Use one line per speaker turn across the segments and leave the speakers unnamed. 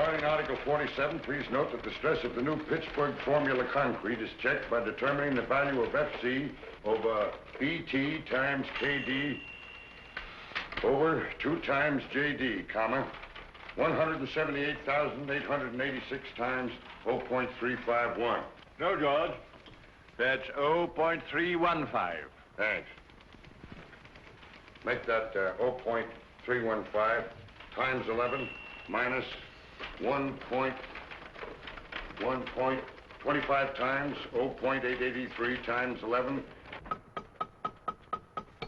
Regarding Article 47, please note that the stress of the new Pittsburgh formula concrete is checked by determining the value of FC over BT times KD over 2 times JD, comma, 178,886 times 0.351.
No, George. That's 0.315.
Thanks. Make that 0.315 times 11 minus 1.25 times 0.883 times 11.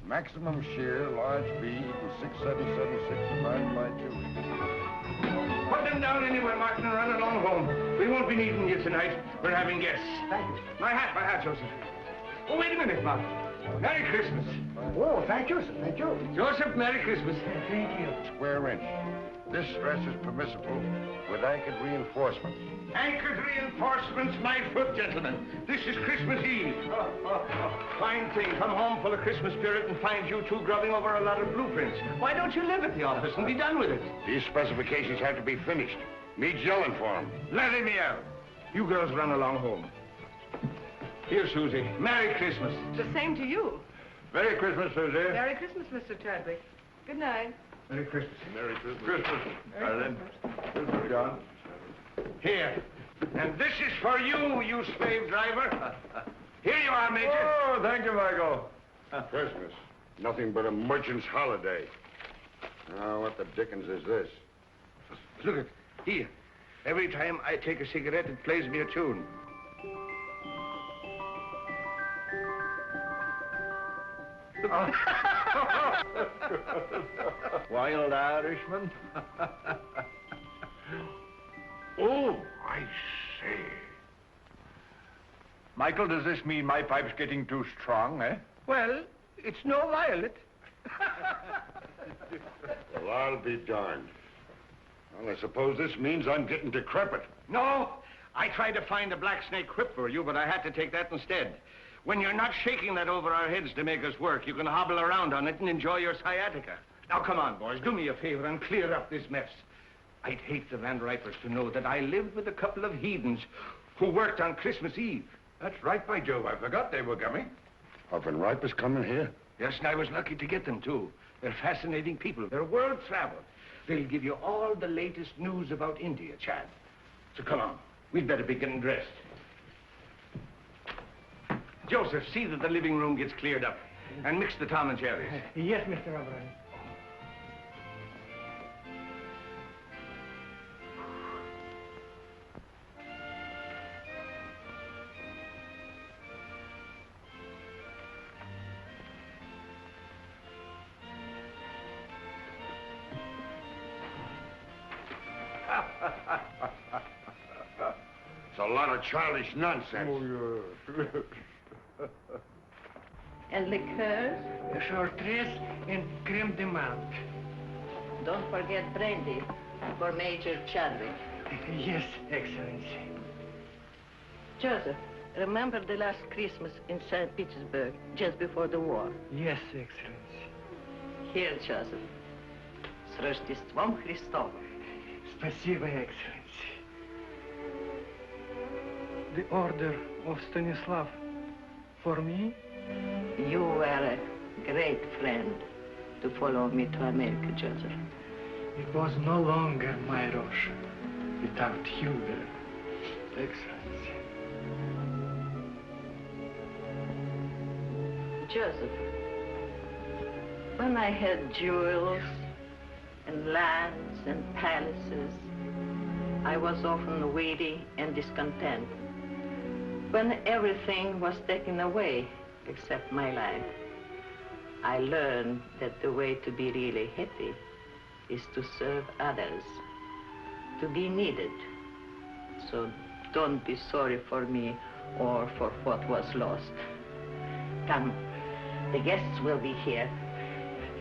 Maximum shear, large B, equals 6776 divided by 2.
Put them down anywhere, Martin, and run along home. We won't be needing you tonight. We're having guests.
Thank you.
My hat, Joseph. Oh, wait a minute, Martin. Merry Christmas.
Oh, thank you, sir. Thank you.
Joseph, Merry Christmas.
Thank you.
Square inch. This stress is permissible with anchored reinforcements.
Anchored reinforcements, my foot, gentlemen. This is Christmas Eve. Fine thing. Come home full of Christmas spirit and find you two grubbing over a lot of blueprints. Why don't you live at the office and be done with it?
These specifications have to be finished. Me's yelling for them.
Let him out. You girls run along home. Here, Susie. Merry Christmas.
The same to you.
Merry Christmas, Susie.
Merry Christmas, Mr. Chadwick. Good night.
Merry Christmas.
Merry Christmas. Christmas. Ireland. Christmas, John.
Here. And this is for you, you slave driver. Here you are, Major.
Oh, thank you, Michael.
Christmas. Nothing but a merchant's holiday. Now, what the dickens is this?
Look at here. Every time I take a cigarette, it plays me a tune.
Wild Irishman.
Oh, I say.
Michael, does this mean my pipe's getting too strong, eh?
Well, it's no violet.
Well, I'll be darned. Well, I suppose this means I'm getting decrepit.
No, I tried to find a black snake whip for you, but I had to take that instead. When you're not shaking that over our heads to make us work, you can hobble around on it and enjoy your sciatica. Now, come on, boys, do me a favor and clear up this mess. I'd hate the Van Ripers to know that I lived with a couple of heathens who worked on Christmas Eve.
That's right, by Jove. I forgot they were coming.
Are Van Ripers coming here?
Yes, and I was lucky to get them, too. They're fascinating people. They're world travel. They'll give you all the latest news about India, Chad. So come on. We'd better be getting dressed. Joseph, see that the living room gets cleared up. And mix the Tom and Jerry's.
Yes, Mr. O'Brien.
It's a lot of childish nonsense.
Oh, yes.
And liqueurs?
Chartreuse and creme de menthe.
Don't forget brandy for Major Chadwick.
Yes, Excellency.
Joseph, remember the last Christmas in St. Petersburg, just before the war?
Yes, Excellency.
Here, Joseph. С Рождеством Христовым.
Спасибо, Excellency. The order of Stanislav for me?
You were a great friend to follow me to America, Joseph.
It was no longer my Russia without you there, Excellency.
Joseph, when I had jewels and lands and palaces, I was often weary and discontent. When everything was taken away except my life, I learned that the way to be really happy is to serve others, to be needed. So don't be sorry for me or for what was lost. Come, the guests will be here.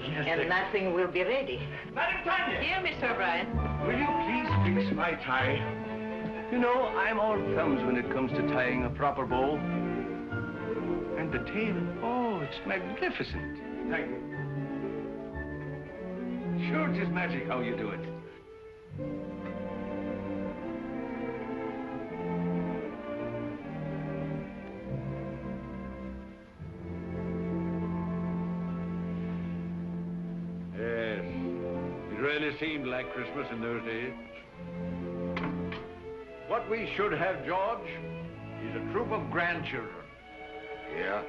Yes,
And nothing will be ready.
Madam Tanya!
Here, Mr. O'Brien.
Will you please fix my tie? You know, I'm all thumbs when it comes to tying a proper bow. And the tail, oh, it's magnificent. Thank you. Sure, it's just magic how you do it.
really seemed like Christmas in those days. What we should have, George, is a troop of grandchildren.
Yeah?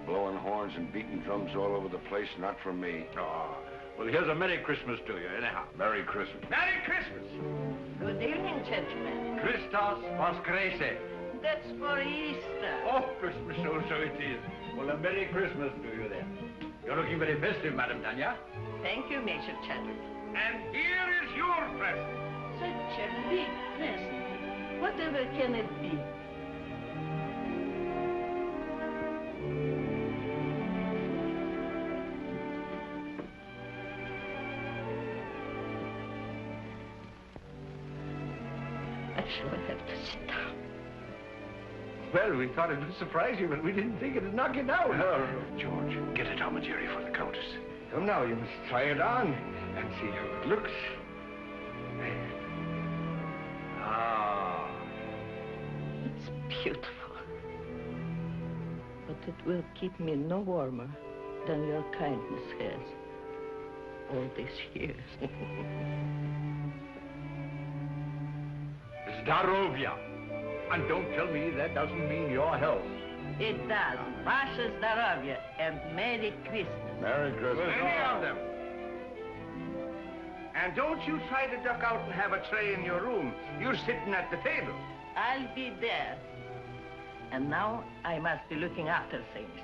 Blowing horns and beating drums all over the place, not for me.
Oh, well, here's a Merry Christmas to you, anyhow.
Merry Christmas.
Merry Christmas!
Good evening, gentlemen.
Christos Voskreset.
That's for Easter.
Oh, Christmas, so it is. Well, a Merry Christmas to you, then. You're looking very festive, Madam Tanya.
Thank you, Major Chadwick.
And here is your present.
Such a big present. Whatever can it be? I shall have to sit down.
Well, we thought it would surprise you, but we didn't think it'd knock you down.
No, George, get a Tom and Jerry for the Countess.
Come now, you must try it on and see how it looks. Ah.
It's beautiful. But it will keep me no warmer than your kindness has all these years.
Zdarovia. And don't tell me that doesn't mean your health.
It does. Vasha Zdarovia and Merry Christmas.
Merry Christmas.
Many of them. And don't you try to duck out and have a tray in your room. You're sitting at the table.
I'll be there. And now I must be looking after things.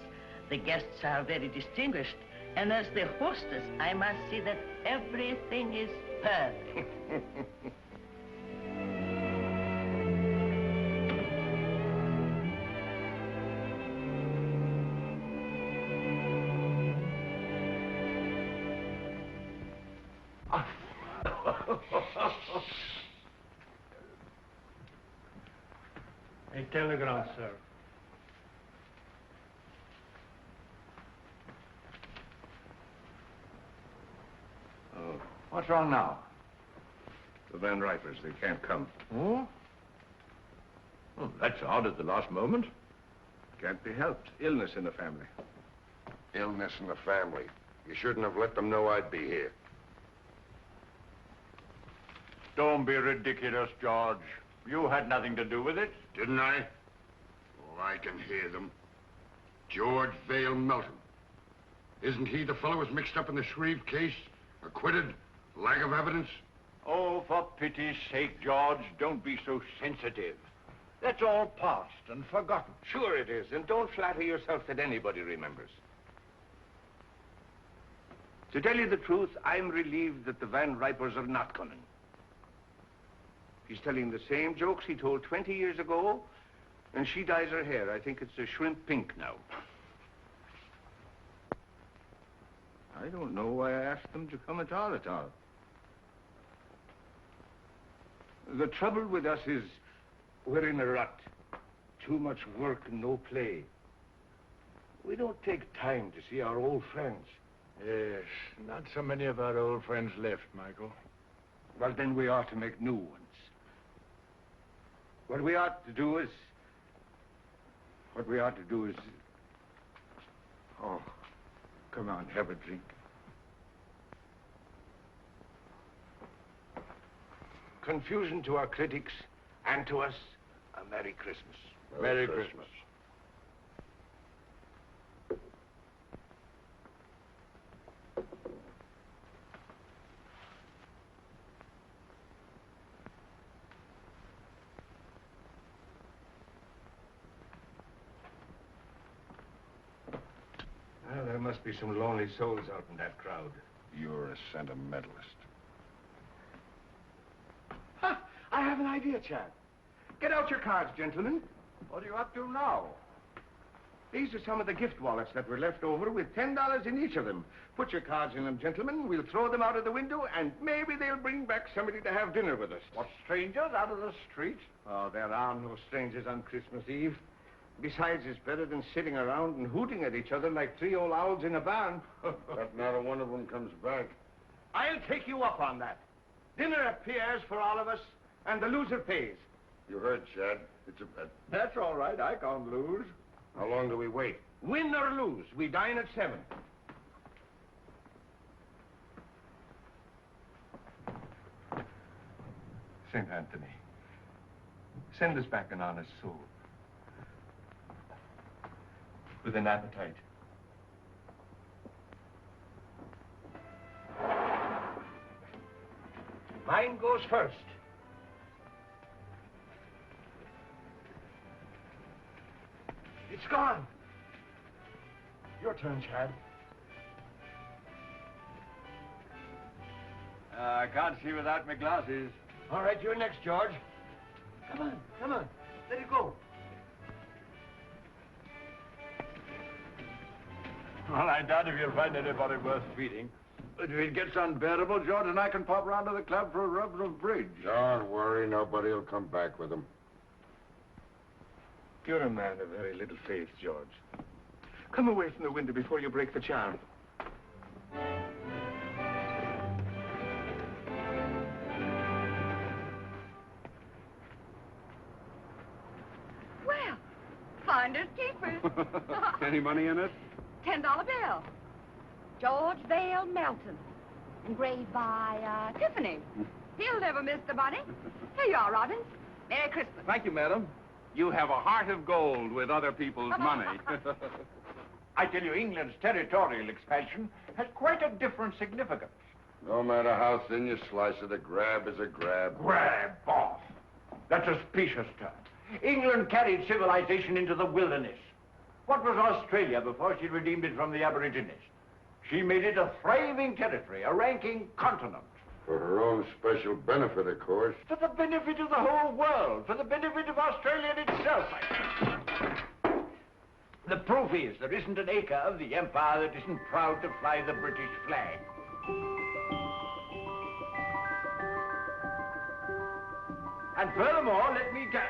The guests are very distinguished. And as the hostess, I must see that everything is perfect.
A telegram, sir.
Oh, what's wrong now? The Van Ripers, they can't come.
Oh? Oh, that's odd at the last moment.
Can't be helped. Illness in the family.
Illness in the family. You shouldn't have let them know I'd be here.
Don't be ridiculous, George. You had nothing to do with it.
Didn't I? Oh, I can hear them. George Vale Melton. Isn't he the fellow who's mixed up in the Shreve case? Acquitted? Lack of evidence?
Oh, for pity's sake, George, don't be so sensitive. That's all past and forgotten.
Sure it is, and don't flatter yourself that anybody remembers. To tell you the truth, I'm relieved that the Van Ripers are not coming. He's telling the same jokes he told 20 years ago, and she dyes her hair. I think it's a shrimp pink now. I don't know why I asked them to come at all. The trouble with us is we're in a rut. Too much work and no play. We don't take time to see our old friends.
Yes, not so many of our old friends left, Michael.
Well, then we ought to make new ones. What we ought to do is... Oh, come on, have a drink. Confusion to our critics and to us, a Merry Christmas.
Merry Christmas.
Well, there must be some lonely souls out in that crowd.
You're a sentimentalist.
Ha! I have an idea, Chad. Get out your cards, gentlemen.
What are you up to now?
These are some of the gift wallets that were left over with $10 in each of them. Put your cards in them, gentlemen. We'll throw them out of the window, and maybe they'll bring back somebody to have dinner with us.
What, strangers out of the street?
Oh, there are no strangers on Christmas Eve. Besides, it's better than sitting around and hooting at each other like three old owls in a barn.
But not a one of them comes back.
I'll take you up on that. Dinner at Pierre's for all of us, and the loser pays.
You heard, Chad. It's a bet.
That's all right. I can't lose.
How long do we wait?
Win or lose, we dine at 7. St. Anthony. Send us back an honest soul. With an appetite. Mine goes first. It's gone. Your turn, Chad.
I can't see without my glasses.
All right, you're next, George. Come on, come on. Let it go.
Well, I doubt if you'll find anybody worth feeding. But if it gets unbearable, George and I can pop round to the club for a rub of bridge.
Don't worry, nobody will come back with him.
You're a man of very little faith, George. Come away from the window before you break the charm.
Well, finders keepers.
Any money in it?
$10 bill. George Vale Melton. Engraved by, Tiffany. He'll never miss the money. Here you are, Robbins. Merry Christmas.
Thank you, madam. You have a heart of gold with other people's money. I tell you, England's territorial expansion has quite a different significance.
No matter how thin you slice it, a grab is a grab.
Grab off. That's a specious term. England carried civilization into the wilderness. What was Australia before she redeemed it from the Aborigines? She made it a thriving territory, a ranking continent.
For her own special benefit, of course.
For the benefit of the whole world, for the benefit of Australia itself. The proof is there isn't an acre of the empire that isn't proud to fly the British flag. And furthermore, let me tell...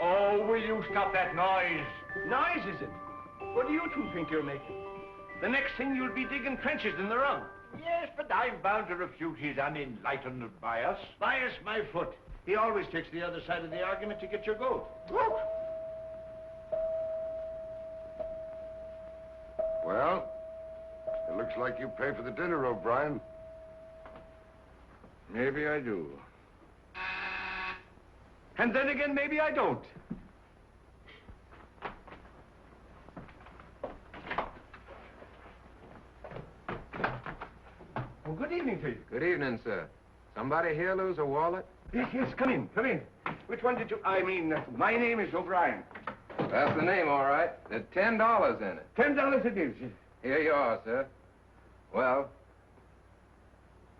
Oh, will you stop that noise?
Noise, is it? What do you two think you're making? The next thing you'll be digging trenches in the rug.
Yes, but I'm bound to refute his unenlightened bias.
Bias my foot. He always takes the other side of the argument to get your goat.
Look.
Well, it looks like you pay for the dinner, O'Brien.
Maybe I do. And then again, maybe I don't. Well, good evening to you.
Good evening, sir. Somebody here lose a wallet?
Yes, yes, come in, come in. Which one did you... my name is O'Brien.
That's the name, all right. There's $10 in it.
$10 it is.
Here you are, sir. Well,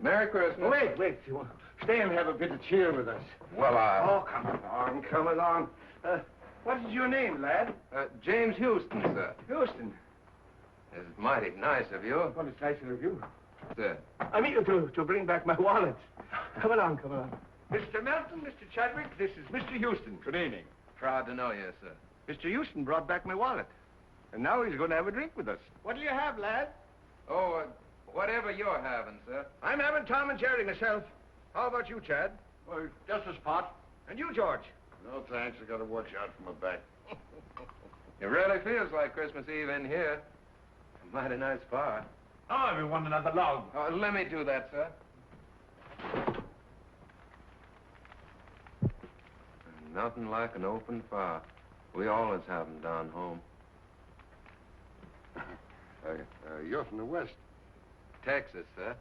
Merry Christmas.
Oh, wait. You want stay and have a bit of cheer with us.
Well,
Oh, come along. What is your name, lad?
James Houston, sir.
Houston.
It's mighty nice of you.
Well, it's nicer of you.
Sir.
I mean to bring back my wallet. Come along. Mr. Melton, Mr. Chadwick, this is Mr. Houston.
Good evening.
Proud to know you, sir.
Mr. Houston brought back my wallet. And now he's going to have a drink with us. What do you have, lad?
Oh, whatever you're having, sir.
I'm having Tom and Jerry myself. How about you, Chad?
Well, just a spot.
And you, George?
No, thanks. I got to watch out for my back.
It really feels like Christmas Eve in here. A mighty nice fire.
Oh, everyone another log.
Oh, let me do that, sir. Nothing like an open fire. We always have them down home.
You're from the West.
Texas, sir.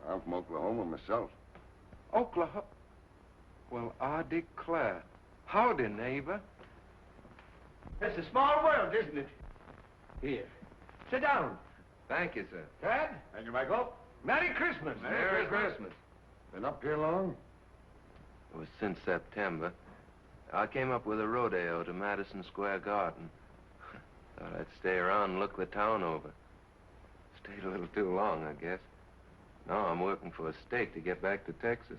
I'm from Oklahoma myself.
Oklahoma? Well, I declare. Howdy, neighbor.
It's a small world, isn't it? Here. Sit down.
Thank you, sir.
Chad? Thank you, Michael. Merry Christmas.
Merry Christmas.
Been up here long?
It was since September. I came up with a rodeo to Madison Square Garden. Thought I'd stay around and look the town over. Stayed a little too long, I guess. Now I'm working for a stake to get back to Texas.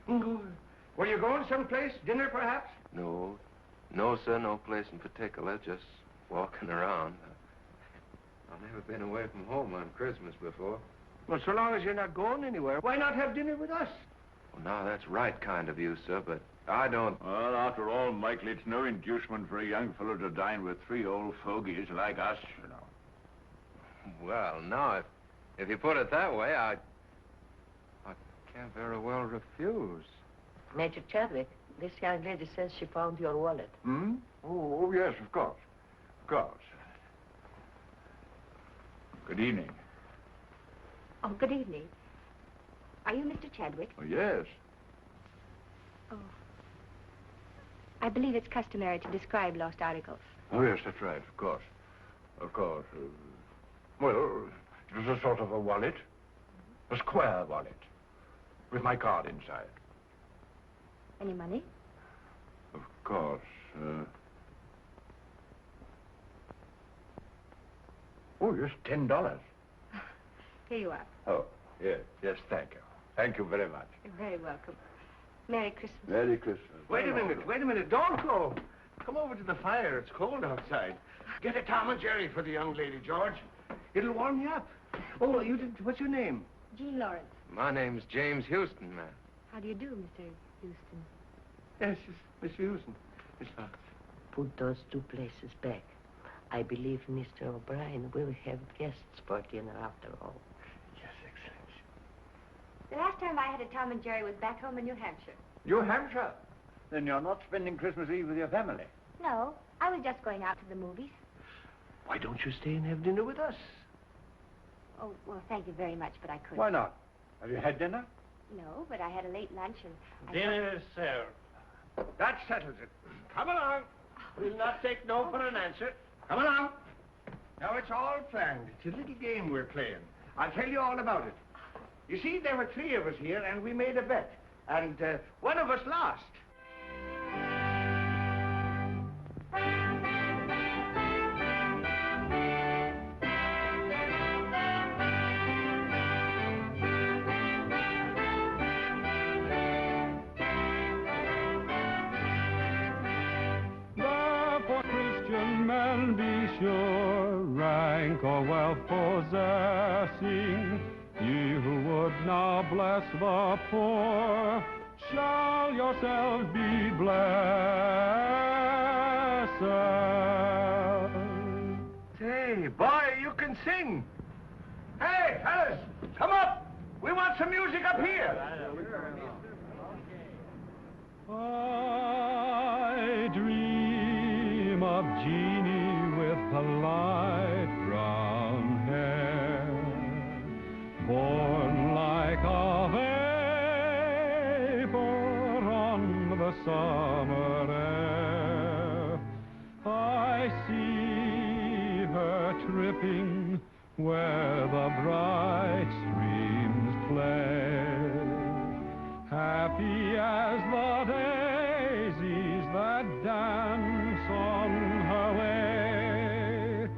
Were you going someplace? Dinner, perhaps?
No, sir, no place in particular. Just walking around. I've never been away from home on Christmas before.
Well, so long as you're not going anywhere, why not have dinner with us?
Well, now, that's right kind of you, sir, but I don't...
Well, after all, Michael, it's no inducement for a young fellow to dine with three old fogies like us, you know.
Well, no, if you put it that way, I can't very well refuse.
Major Chadwick, this young lady says she found your wallet.
Hmm? Oh, yes, of course. Of course. Good evening.
Oh, good evening. Are you Mr. Chadwick?
Oh, yes.
Oh. I believe it's customary to describe lost articles.
Oh, yes, that's right, of course. Of course. Well, it was a sort of a wallet. A square wallet. With my card inside.
Any money?
Of course. Oh, yes, $10.
Here you are.
Oh, yes, yes, thank you. Thank you very much.
You're very welcome. Merry Christmas.
Merry Christmas.
Wait a minute. Don't go. Come over to the fire. It's cold outside. Get a Tom and Jerry for the young lady, George. It'll warm you up. Oh, you did. What's your name?
Jean Lawrence.
My name's James Houston, ma'am.
How do you do, Mr. Houston?
Yes, Miss Houston. Miss Lawrence.
Put those two places back. I believe Mr. O'Brien will have guests for dinner after all.
Yes, Excellency.
The last time I had a Tom and Jerry was back home in New Hampshire.
New Hampshire? Then you're not spending Christmas Eve with your family?
No, I was just going out to the movies.
Why don't you stay and have dinner with us?
Oh, well, thank you very much, but I couldn't.
Why not? Have you had dinner?
No, but I had a late lunch and...
Dinner is served. That settles it. Come along. We'll not take no for an answer. Come along. Now, it's all planned. It's a little game we're playing. I'll tell you all about it. You see, there were 3 of us here, and we made a bet. And one of us lost.
Therefore, Christian men, be sure, rank or wealth possessing, ye who would now bless the poor, shall yourselves be blessed.
Say, boy, you can sing. Hey, fellas, come up. We want some music up here.
I dream of Jeannie with the light brown hair, born like a vapor on the summer air. I see her tripping where the bright streams play, happy as the daisies that dance on her way.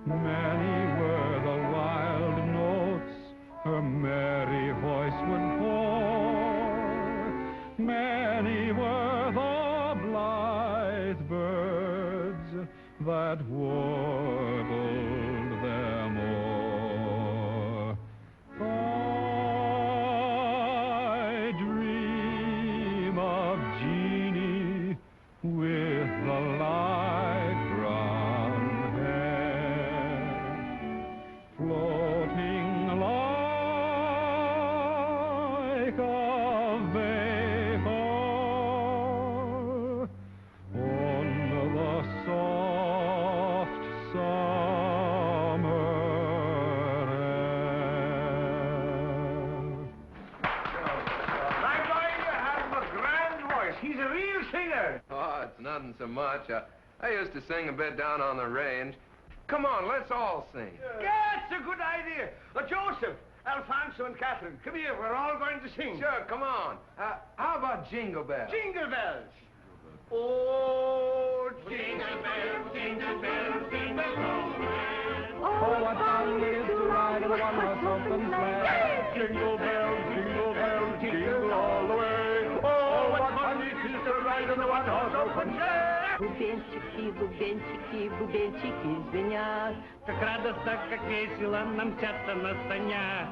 Many were the wild notes her merry voice would pour, many were the blithe birds that warbled them o'er. I dream of Jeannie with the light brown hair, floating like a vapor on the soft summer
My boy, you have a grand voice. He's a real singer.
Oh, it's nothing so much. I used to sing a bit down on the range. Come on, let's all sing.
That's a good idea. Joseph, Alfonso, and Catherine, come here. We're all going to sing.
Sure, come on. How about Jingle Bells?
Jingle bells. Oh, jingle bells, jingle bells, jingle all the way.
Oh, what fun it is to ride in a one-horse open sleigh.
Jingle bells, jingle all the way. Oh, what fun it is to ride in a one-horse open sleigh.
Бубенчики, бубенчики, бубенчики звенят,
Как радостно, как весело нам мчатся на санях.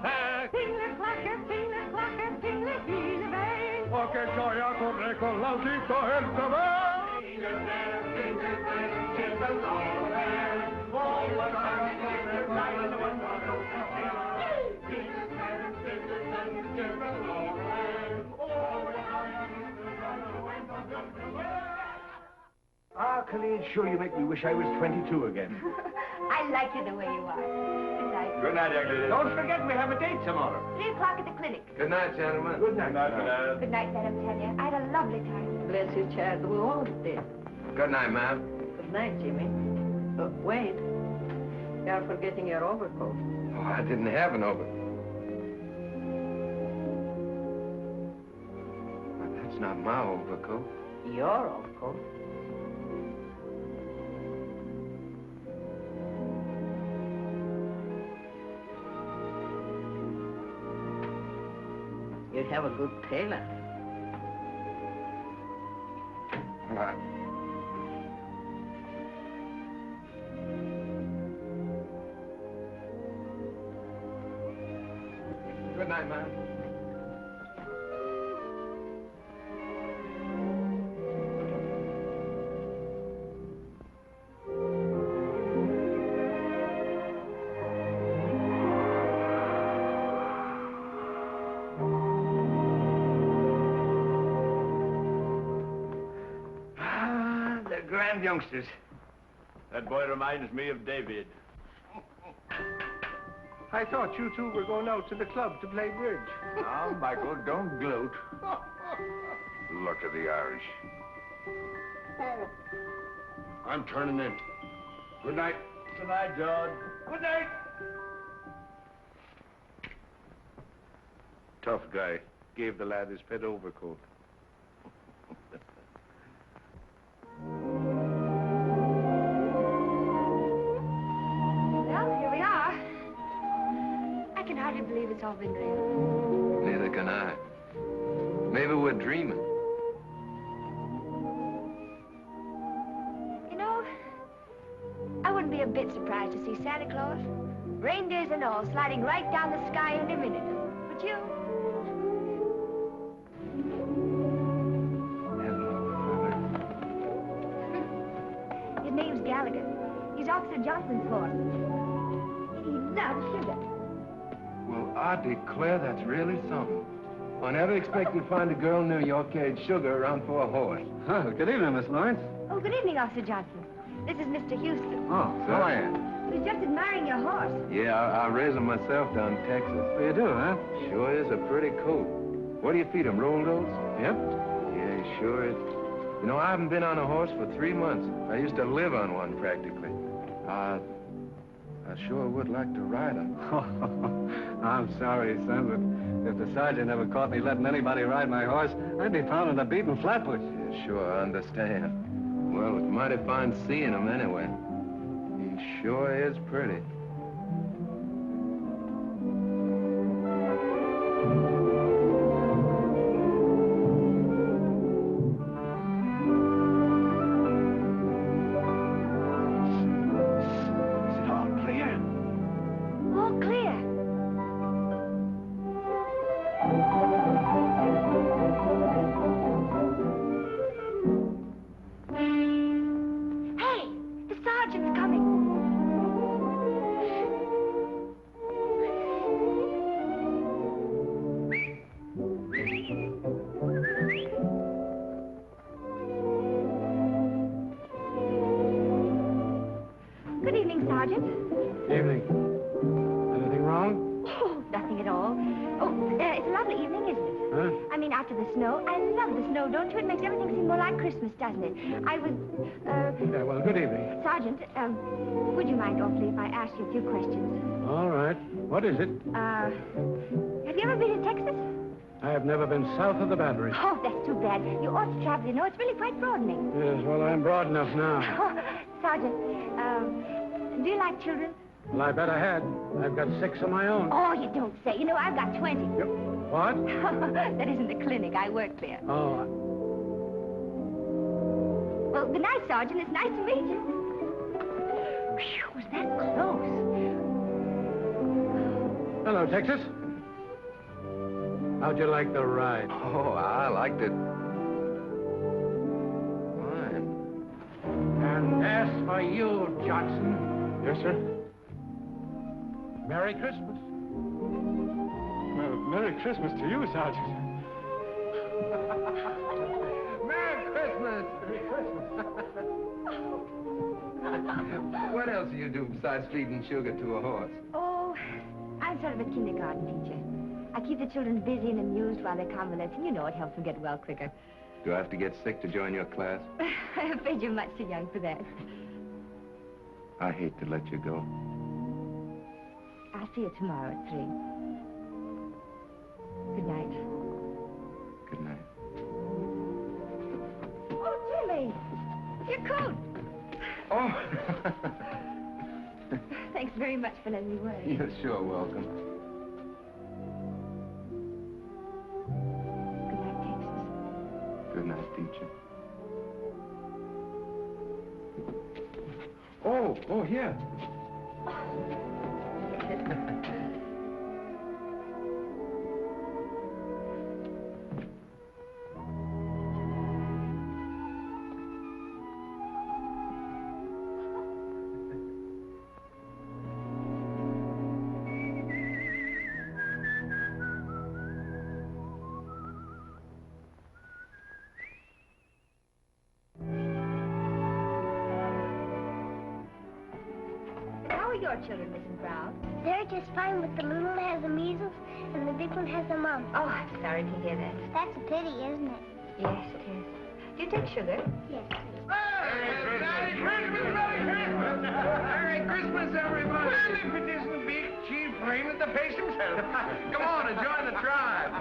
Oh, che gioia corre con l'aldito e il cavallo.
Khalid, sure you make me wish I was 22 again.
I like you the way you are. Good night.
Good night, young lady. Don't forget we have a date tomorrow.
3 o'clock at the clinic.
Good night, gentlemen.
Good night.
Good night, Madam Tanya. I had a lovely time.
Bless you, child. We all did.
Good night, ma'am.
Good night, Jimmy. Wait. You're forgetting your overcoat.
Oh, I didn't have an overcoat. That's not my overcoat.
Your overcoat? You have a good tailor.
What? Good night, ma'am.
Grand youngsters. That boy reminds me of David.
I thought you two were going out to the club to play bridge.
Now, Michael, don't gloat.
Luck of the Irish. I'm turning in. Good night.
Good night, John. Good night.
Tough guy. Gave the lad his pet overcoat.
Well, here we are. I can hardly believe it's all been real.
Neither can I. Maybe we're dreaming.
You know, I wouldn't be a bit surprised to see Santa Claus, reindeers and all, sliding right down the sky in a minute. Would you? His name's Gallagher. He's Officer Johnson's horse. He loves sugar.
Well, I declare that's really something. I never expected to find a girl in New York carried sugar around for a horse.
Oh, good evening, Miss Lawrence.
Oh, good evening, Officer Johnson. This is Mr. Houston.
Oh,
So I am.
He was just admiring your horse.
Yeah, I raised him myself down in Texas.
You do, huh?
Sure is a pretty coat. What do you feed him, rolled oats?
Yep.
Yeah, sure is. You know, I haven't been on a horse for 3 months. I used to live on one, practically. I sure would like to ride him.
I'm sorry, son, but if the sergeant ever caught me letting anybody ride my horse, I'd be pounding a beaten flatbush.
Yeah, sure, I understand. Well, it's mighty fine seeing him anyway. He sure is pretty.
Is it all clear?
All clear. Hey, the sergeant's coming. Good evening, Sergeant.
Evening. Anything wrong?
Oh, nothing at all. Oh, it's a lovely evening, isn't it?
Huh?
I mean, after the snow. I love the snow, don't you? It makes everything seem more like Christmas, doesn't it? I was,
Yeah, well, good evening.
Sergeant, would you mind awfully if I asked you a few questions?
All right. What is it?
Have you ever been to Texas?
I have never been south of the Battery.
Oh, that's too bad. You ought to travel, you know. It's really quite broadening.
Yes, well, I'm broad enough now.
Oh, Sergeant, do you like children?
Well, I bet I had. I've got 6 of my own.
Oh, you don't say. You know, I've got 20.
Yep. What?
That isn't the clinic. I work there.
Oh,
Well, good night, Sergeant. It's nice to meet you. Phew, was that close?
hello, Texas. How'd you like the ride?
Oh, I liked it. Fine.
And as for you, Johnson. Yes, sir? Merry Christmas. Well, Merry Christmas to you, Sergeant.
Merry Christmas!
Merry Christmas.
What else do you do besides feeding sugar to a horse?
Oh, I'm sort of a kindergarten teacher. I keep the children busy and amused while they're convalescing. You know, it helps them get well quicker.
Do I have to get sick to join your class?
I'm afraid you're much too young for that.
I hate to let you go.
I'll see you tomorrow at 3. Good night.
Good night.
Oh, Jimmy! Your coat!
Oh!
Thanks very much for letting me wear it.
You're sure welcome.
Good night, Texas.
Good night, teacher. Oh, here.
How are your children, Mrs. Brown?
They're just fine, but the little one has the measles and the big one has the mumps.
Oh, I'm sorry to hear that.
That's a pity, isn't it?
Yes, it is. Do you take sugar?
Yes.
Merry Christmas! Merry Christmas, everybody! Well, if it isn't Big Chief Raymond the Face himself. Come on and join the tribe.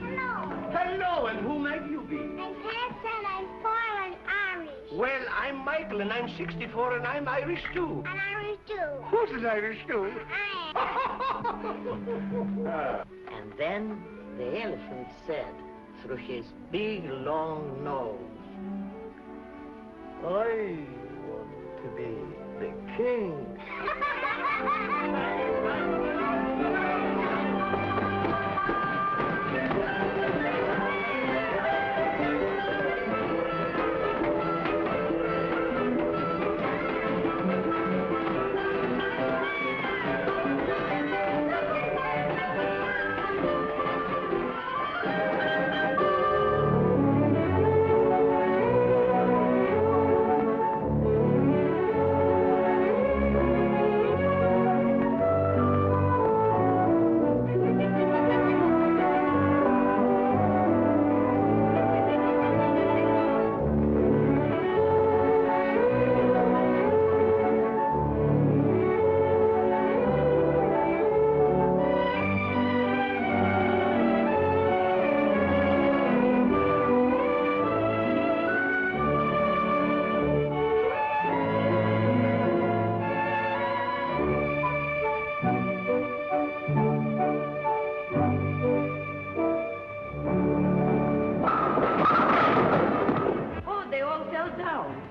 Hello.
Hello, and who might you be?
I'm Pat and I'm 4 and Irish.
Well, I'm Michael, and I'm 64, and I'm Irish, too.
And Irish too.
Who's an Irish, too?
I am.
And then the elephant said, through his big, long nose, I want to be the king.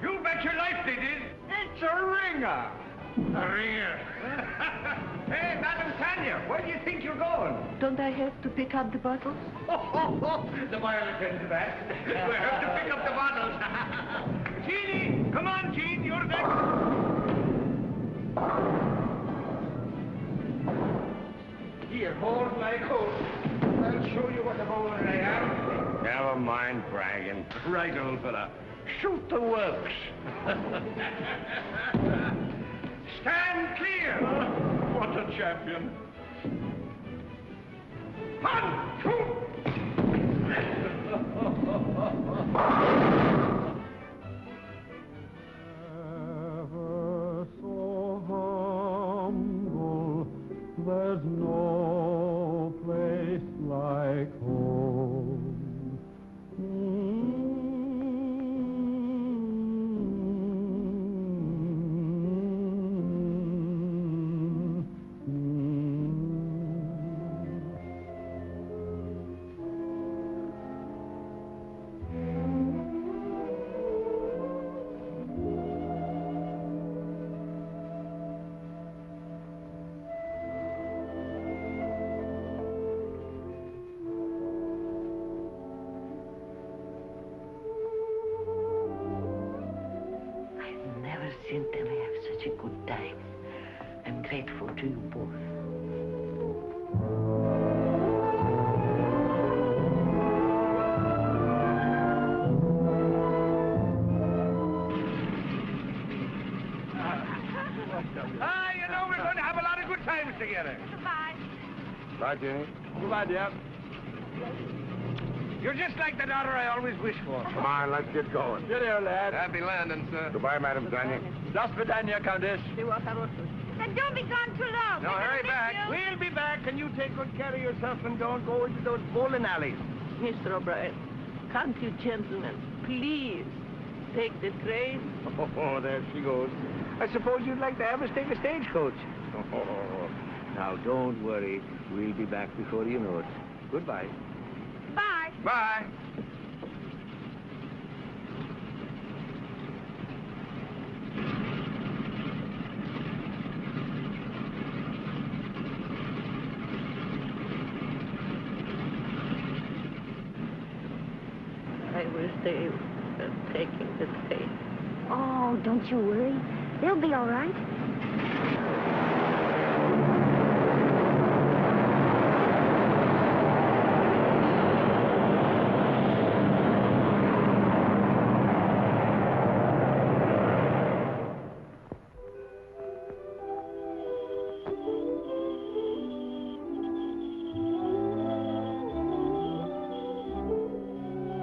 You bet your life they did. It's a ringer. A ringer. Hey, Madam Tanya, where do you think you're going?
Don't I have to pick up the bottles?
The boy will attend to that. We'll have to pick up the bottles. Jeannie, come on, Jean, you're next. Here, hold my coat. I'll show you what a bowler I am. Never mind bragging. Right, old fella. Shoot the works. Stand clear. What a champion. 1, 2.
Ever so humble, there's no place like home.
Seen them have such a good time. I'm grateful to you both.
Bye, Jenny.
Goodbye, dear.
You're just like the daughter I always wished for.
Come on, let's get going.
Cheerio, lad.
Happy landing, sir.
Goodbye, Madam Tanya.
До свидания, Countess.
Then don't be gone too long.
No, hurry back. We'll be back, and you take good care of yourself and don't go into those bowling alleys.
Mr. O'Brien, can't you gentlemen please take the train?
Oh, there she goes. I suppose you'd like to have us take a stagecoach. Oh, now, don't worry. We'll be back before you know it. Goodbye.
Bye.
Bye.
I wish they were taking the train.
Oh, don't you worry. They'll be all right.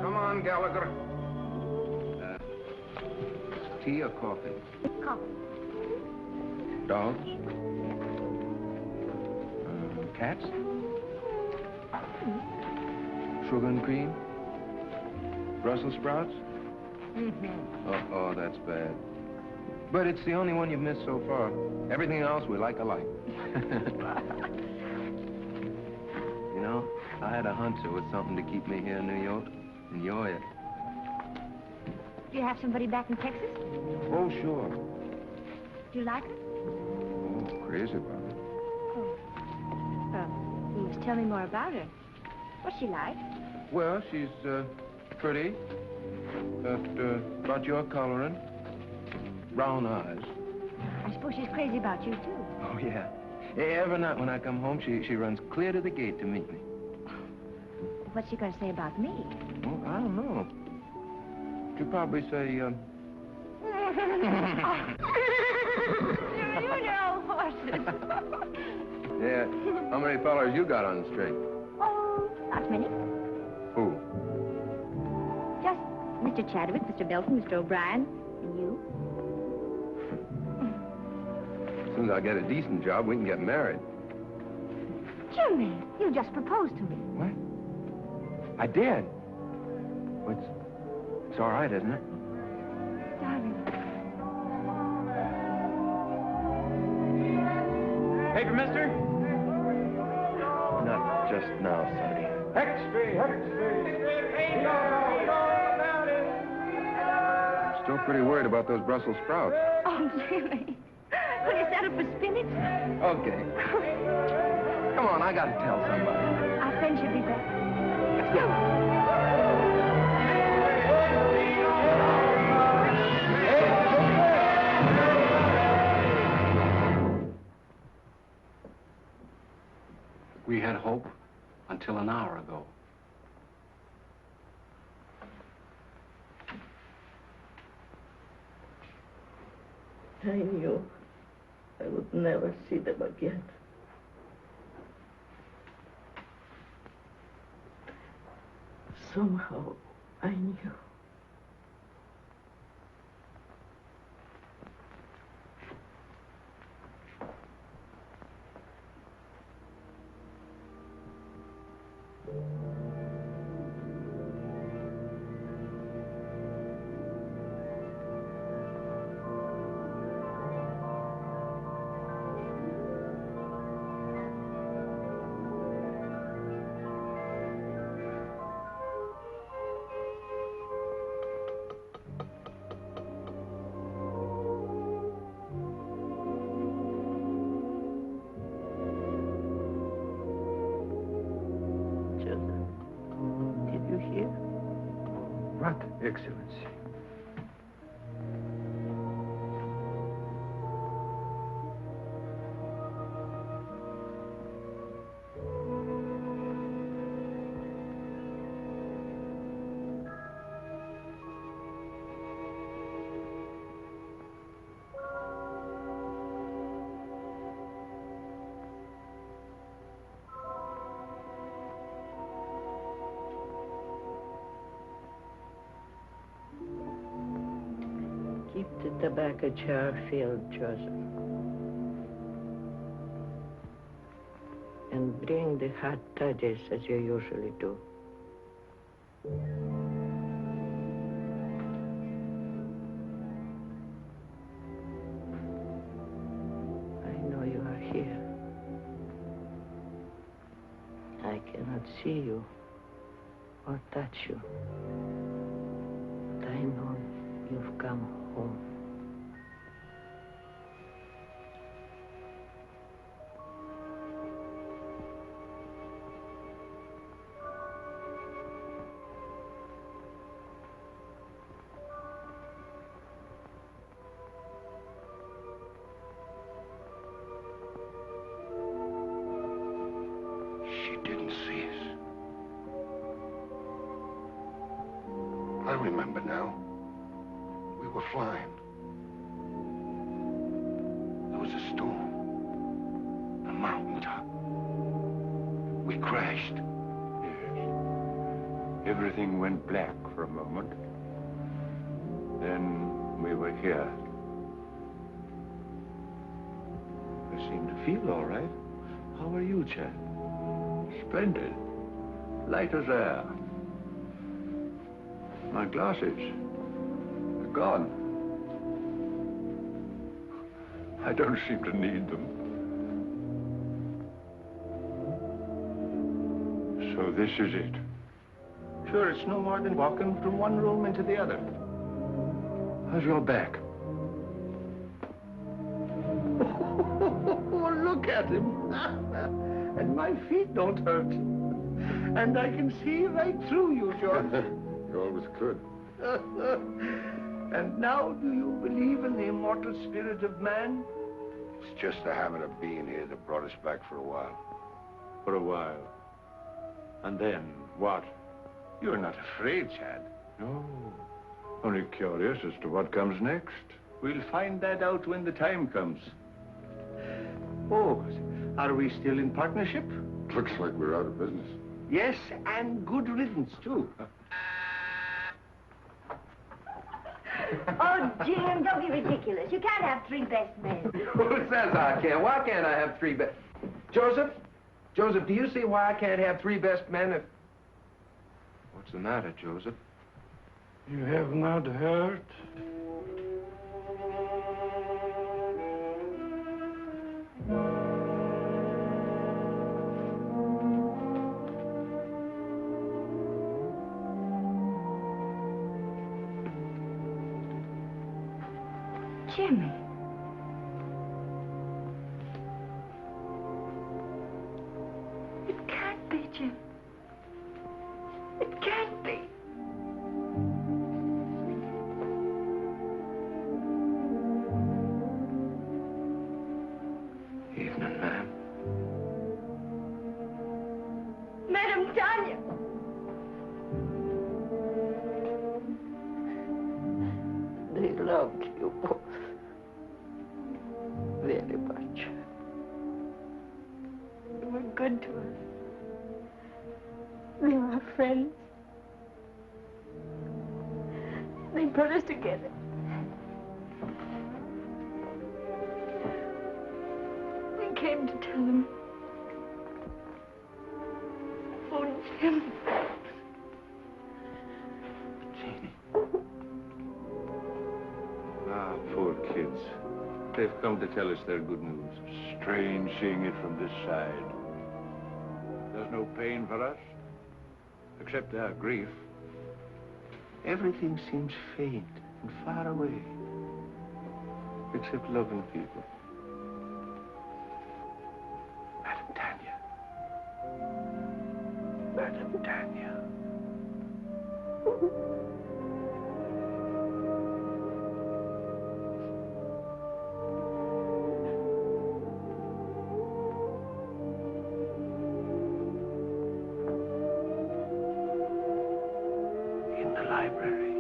Come on, Gallagher. Tea or coffee?
Coffee.
Dogs? Cats? Sugar and cream? Brussels sprouts?
Mm-hmm.
Oh, that's bad. But it's the only one you've missed so far. Everything else we like alike. You know, I had a hunch there was something to keep me here in New York. And you're it.
Do you have somebody back in Texas?
Oh, sure.
Do you like her?
Oh, crazy about it.
Oh. Well, you must tell me more about her. What's she like?
Well, she's, pretty. About your coloring. Brown eyes.
I suppose she's crazy about you, too.
Oh, yeah. Every night when I come home, she runs clear to the gate to meet me.
What's she going to say about me?
Well, I don't know. She'll probably say,
You know, horses.
Yeah. How many fellers you got on the street?
Oh, not many.
Who?
Just Mr. Chadwick, Mr. Melton, Mr. O'Brien, and you.
As soon as I get a decent job, we can get married.
Jimmy, you just proposed to me.
What? I did. Well, it's all right, isn't it?
Darling.
Paper, mister?
Not just now, Sonny. I'm still pretty worried about those Brussels sprouts.
Oh, Jimmy. Will you set up for spinach?
Okay. Come on, I gotta tell somebody.
Our friend should be back. Let's go.
We had hope until an hour ago.
I knew I would never see them again. Somehow, I knew. Did you hear?
What, Excellency?
Keep the tobacco jar filled, Joseph. And bring the hot toddies as you usually do. I know you are here. I cannot see you or touch you. But I know you've come home.
She didn't see us. I remember now. We were flying. There was a storm. A mountaintop. We crashed.
Yes. Everything went black for a moment. Then we were here. I seem to feel all right. How are you, Chad? Splendid. Light as air. My glasses are gone. I don't seem to need them. So this is it. Sure, it's no more than walking from one room into the other. How's your back? Oh, look at him. And my feet don't hurt. And I can see right through you, George.
You always could.
And now, do you believe in the immortal spirit of man?
It's just the habit of being here that brought us back for a while.
For a while. And then, what? You're not afraid, Chad. No. Only curious as to what comes next. We'll find that out when the time comes. Oh, are we still in partnership?
Looks like we're out of business.
Yes, and good riddance, too.
Oh, Jim, don't be ridiculous. You can't have three best men.
Who says I can? Why can't I have three best... Joseph? Joseph, do you see why I can't have three best men if... What's the matter, Joseph?
You have not heard?
Jimmy. It can't be, Jim. It can't be.
Evening, ma'am.
Madam Tanya.
They loved you both very much.
You were good to us. They were our friends. They brought us together. We came to tell them. Oh, Jim.
Jeannie. Ah, poor kids. They've come to tell us their good news. Strange seeing it from this side. There's no pain for us, except our grief. Everything seems faint and far away, except loving people. Madam Tanya. Madam Tanya. In the library.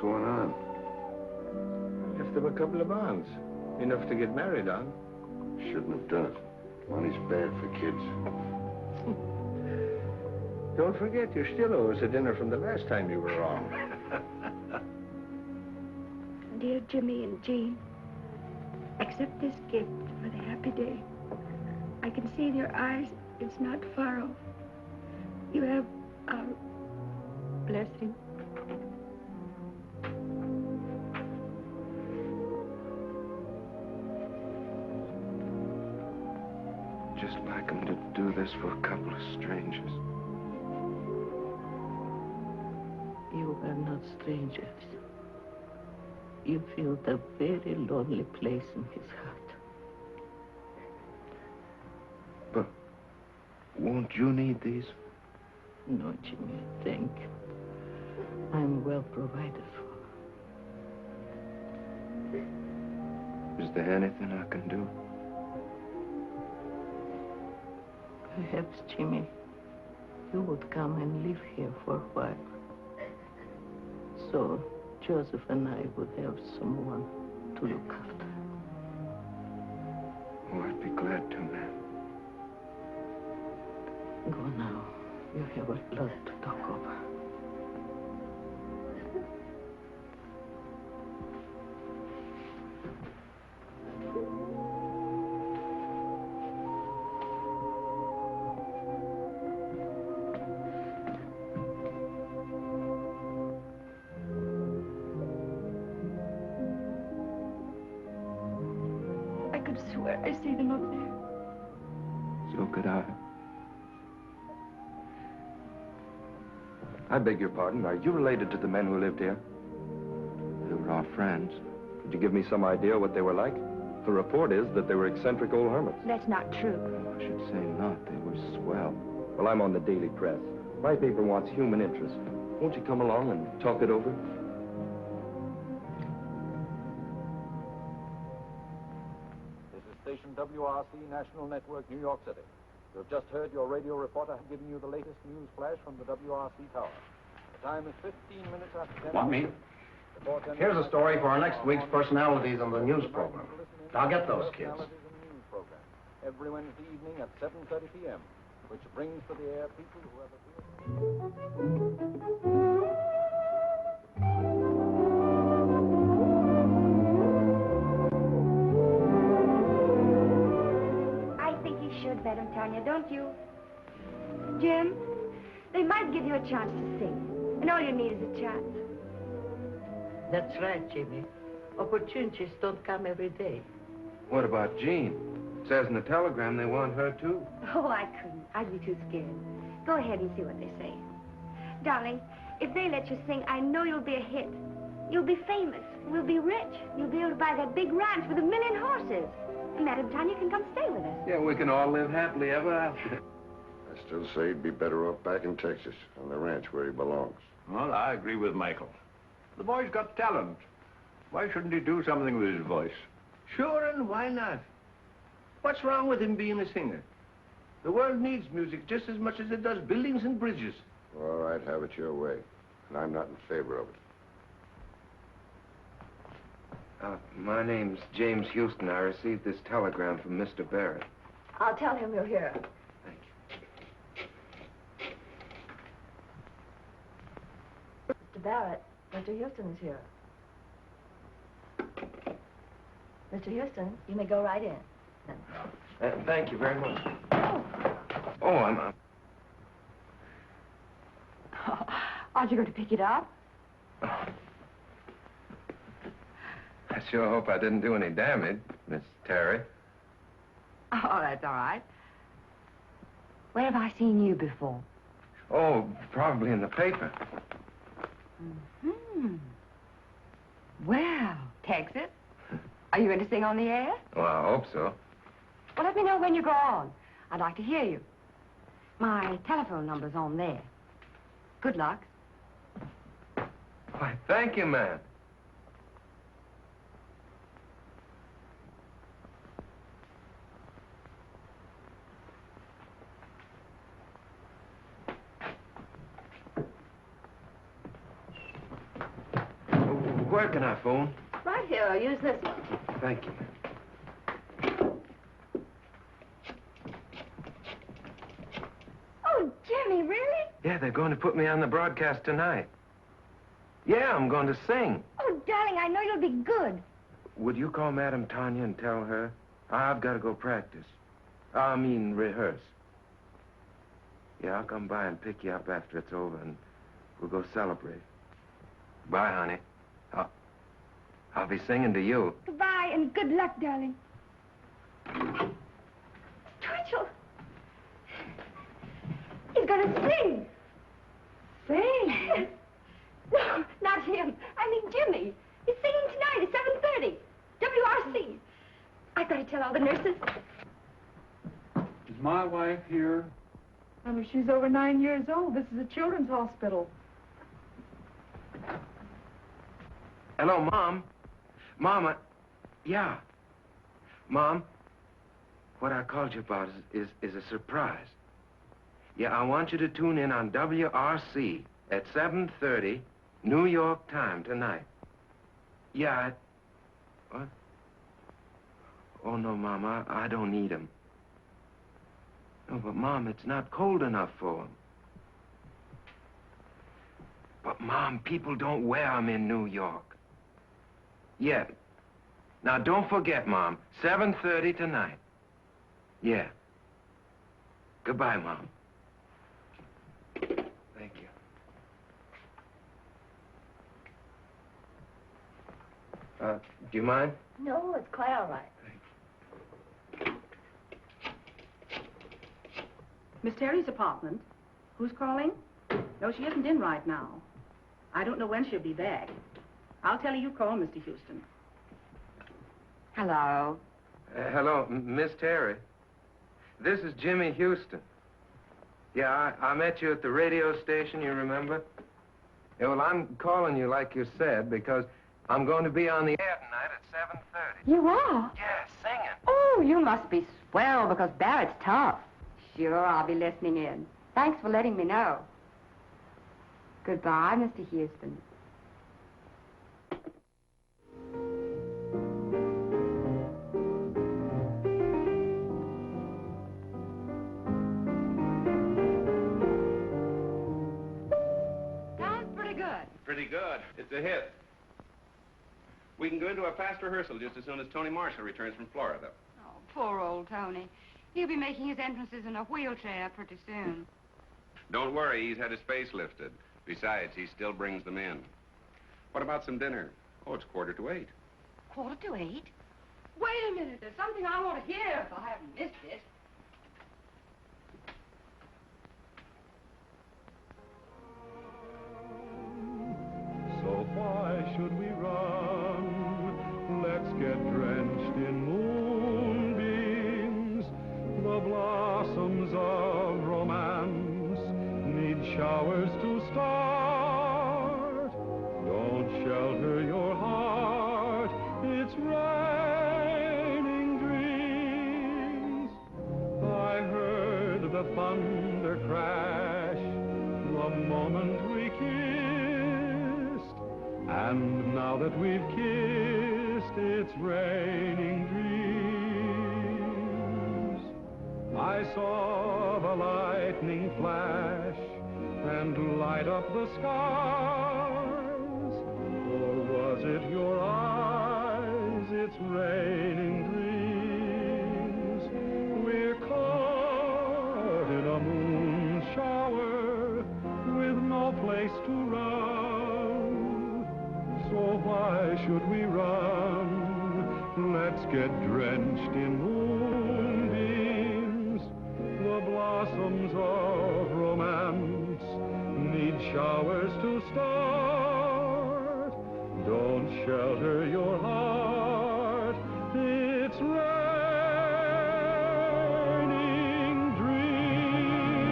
going on?
I left them a couple of bonds. Enough to get married on.
Shouldn't have done it. Money's bad for kids.
Don't forget, you still owe us a dinner from the last time you were wrong.
Dear Jimmy and Jean, accept this gift for the happy day. I can see in your eyes it's not far off. You have our blessing.
Just like him to do this for a couple of strangers.
You are not strangers. You feel the very lonely place in his heart.
But won't you need these?
No, Jimmy, thank you. I'm well provided for.
Is there anything I can do?
Perhaps, Jimmy, you would come and live here for a while. So Joseph and I would have someone to look after.
Oh, I'd be glad to, ma'am.
Go now. You have a lot to talk over.
I could swear I see them up there.
So could I.
I beg your pardon. Are you related to the men who lived here?
They were our friends.
Could you give me some idea what they were like? The report is that they were eccentric old hermits.
That's not true.
I should say not. They were swell.
Well, I'm on the daily press. My paper wants human interest. Won't you come along and talk it over?
This is station WRC National Network, New York City. You have just heard your radio reporter giving you the latest news flash from the WRC tower. The time is 15 minutes after 10.
Want me? Here's a story for our next week's personalities on the news program. Now get those kids.
Every Wednesday evening at 7:30 p.m., which brings to the air people who have appeared.
I think you should bet him, Tanya, don't you? Jim, they might give you a chance to sing, and all you need is a chance.
That's right, Jimmy. Opportunities don't come every day.
What about Jean? It says in the telegram they want her, too.
Oh, I couldn't. I'd be too scared. Go ahead and see what they say. Darling, if they let you sing, I know you'll be a hit. You'll be famous. We'll be rich. You'll be able to buy that big ranch with 1 million horses. And Madam Tanya can come stay with us.
Yeah, we can all live happily ever after.
I still say he'd be better off back in Texas, on the ranch where he belongs.
Well, I agree with Michael. The boy's got talent. Why shouldn't he do something with his voice?
Sure, and why not? What's wrong with him being a singer? The world needs music just as much as it does buildings and bridges.
All right, have it your way. And I'm not in favor of it.
My name's James Houston. I received this telegram from Mr. Barrett.
I'll tell him you're here.
Thank you.
Mr. Barrett, Mr. Houston is here. Mr. Houston, you may go right in.
Thank you very much. Oh, I'm...
Aren't you going to pick it up?
I sure hope I didn't do any damage, Miss Terry.
Oh, that's all right. Where have I seen you before?
Oh, probably in the paper.
Mm-hmm. Well, Texas, are you going to sing on the air?
Well, I hope so.
Well, let me know when you go on. I'd like to hear you. My telephone number's on there. Good luck.
Why, thank you, ma'am. working, our phone.
Right here, I'll use this one.
Thank you.
Oh, Jimmy, really?
Yeah, they're going to put me on the broadcast tonight. Yeah, I'm going to sing.
Oh, darling, I know you'll be good.
Would you call Madame Tanya and tell her? I've got to go practice. I mean, rehearse. Yeah, I'll come by and pick you up after it's over, and we'll go celebrate. Bye, honey. I'll be singing to you.
Goodbye, and good luck, darling. Twitchell! He's gonna sing! Sing? No, not him. I mean Jimmy. He's singing tonight at 7:30. WRC. I've got to tell all the nurses.
Is my wife here?
Oh, she's over 9 years old. This is a children's hospital.
Hello, Mom. Mama. Yeah. Mom, what I called you about is a surprise. Yeah, I want you to tune in on WRC at 7:30, New York time tonight. Yeah, what? Oh, no, Mom, I don't need them. No, but, Mom, it's not cold enough for them. But, Mom, people don't wear them in New York. Yeah. Now, don't forget, Mom, 7:30 tonight. Yeah. Goodbye, Mom. Thank you. Do you mind?
No, it's quite all right.
Miss Terry's apartment. Who's calling? No, she isn't in right now. I don't know when she'll be back. I'll tell her you called, Mr. Houston.
Hello.
Hello, Miss Terry. This is Jimmy Houston. Yeah, I met you at the radio station, you remember? Yeah, well, I'm calling you like you said because I'm going to be on the air tonight at 7:30.
You are?
Yeah, singing.
Oh, you must be swell because Barrett's tough. Sure, I'll be listening in. Thanks for letting me know. Goodbye, Mr. Houston.
Sounds pretty good.
Pretty good. It's a hit. We can go into a fast rehearsal just as soon as Tony Marshall returns from Florida.
Oh, poor old Tony. He'll be making his entrances in a wheelchair pretty soon.
Don't worry, he's had his face lifted. Besides, he still brings them in. What about some dinner? Oh, it's 7:45.
7:45? Wait a minute. There's something I want to hear if I haven't missed it.
So why should we run? Let's get drenched in moonbeams. The blossoms of romance need showers to start. Don't shelter your heart. It's raining dreams. I heard the thunder crash the moment we kissed. And now that we've kissed, it's raining dreams. I saw the lightning flash and light up the skies. Or was it your eyes? It's raining dreams. We're caught in a moon shower with no place to run. So why should we run? Let's get drenched in moonbeams. The blossoms of romance need showers to start. Don't shelter your heart. It's raining dreams.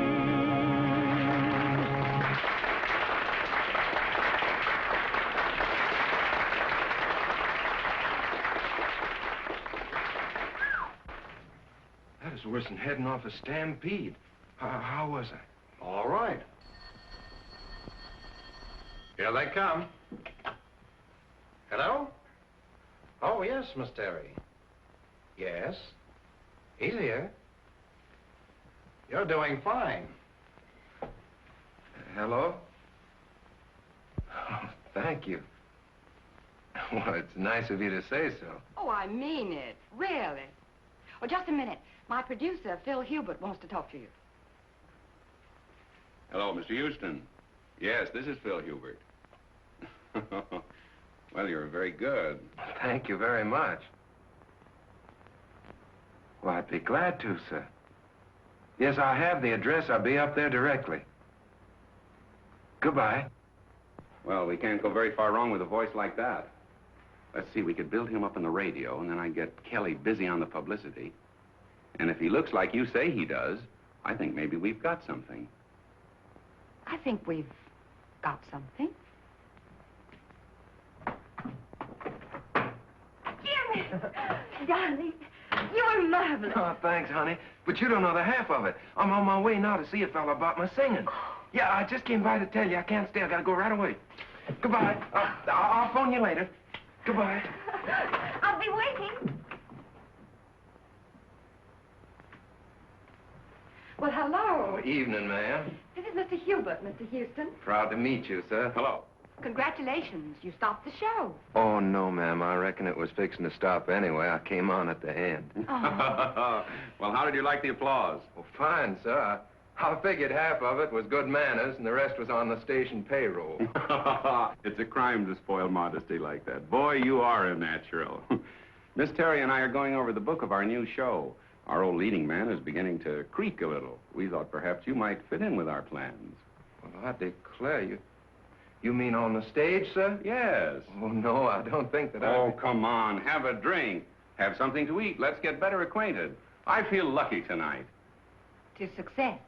That is worse than heading off a stampede. How was I?
All right. Here they come.
Hello? Oh, yes, Miss Terry. Yes. He's here. You're doing fine.
Hello? Oh, thank you. Well, it's nice of you to say so.
Oh, I mean it. Really. Oh, just a minute. My producer, Phil Hubert, wants to talk to you.
Hello, Mr. Houston. Yes, this is Phil Hubert. Well, you're very good.
Thank you very much. Well, I'd be glad to, sir. Yes, I have the address. I'll be up there directly. Goodbye.
Well, we can't go very far wrong with a voice like that. Let's see, we could build him up on the radio, and then I'd get Kelly busy on the publicity. And if he looks like you say he does, I think maybe we've got something.
I think we've got something.
Jimmy! Darling, you were marvelous.
Oh, thanks, honey. But you don't know the half of it. I'm on my way now to see a fella about my singing. Yeah, I just came by to tell you I can't stay. I gotta go right away. Goodbye. I'll phone you later. Goodbye.
I'll be waiting.
Well, hello.
Oh, evening, ma'am.
This is Mr. Hubert, Mr. Houston.
Proud to meet you, sir.
Hello.
Congratulations. You stopped the show.
Oh, no, ma'am. I reckon it was fixing to stop anyway. I came on at the end.
Oh.
Well, how did you like the applause?
Well, fine, sir. I figured half of it was good manners and the rest was on the station payroll.
It's a crime to spoil modesty like that. Boy, you are a natural. Miss Terry and I are going over the book of our new show. Our old leading man is beginning to creak a little. We thought perhaps you might fit in with our plans.
Well, I declare you. You mean on the stage, sir?
Yes.
Oh, no, I don't think that
Oh, come on. Have a drink. Have something to eat. Let's get better acquainted. I feel lucky tonight.
To success.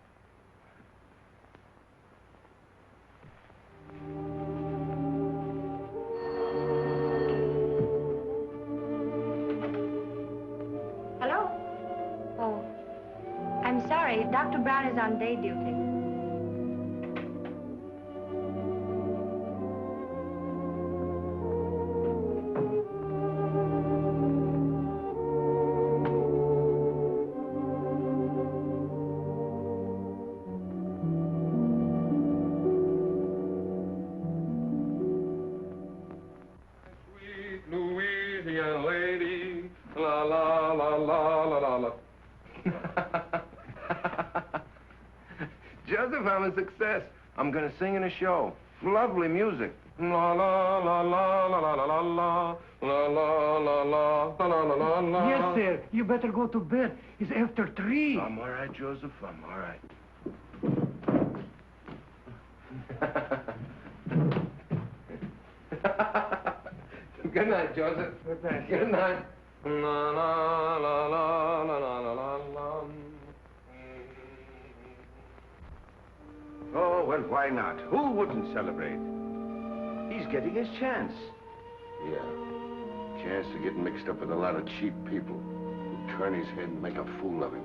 Hello? Oh, I'm sorry. Dr. Brown is on day duty.
Joseph, I'm a success. I'm gonna sing in a show. Lovely music. La la la la la la la la la la la la la la la.
Yes, sir. You better go to bed. It's after 3.
I'm all right, Joseph. I'm all right. Good night, Joseph.
Good night.
Good night. La la la la la la la la la.
Oh, well, why not? Who wouldn't celebrate? He's getting his chance. Yeah. Chance to get mixed up with a lot of cheap people who turn his head and make a fool of him.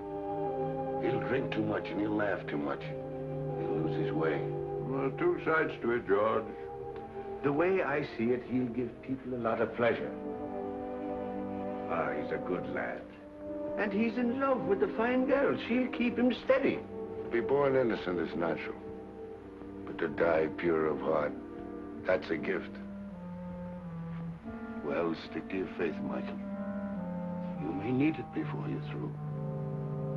He'll drink too much and he'll laugh too much. He'll lose his way. Well, two sides to it, George. The way I see it, he'll give people a lot of pleasure. Ah, he's a good lad. And he's in love with the fine girl. She'll keep him steady. To be born innocent is natural. But to die pure of heart, that's a gift. Well, stick to your faith, Michael. You may need it before you're through.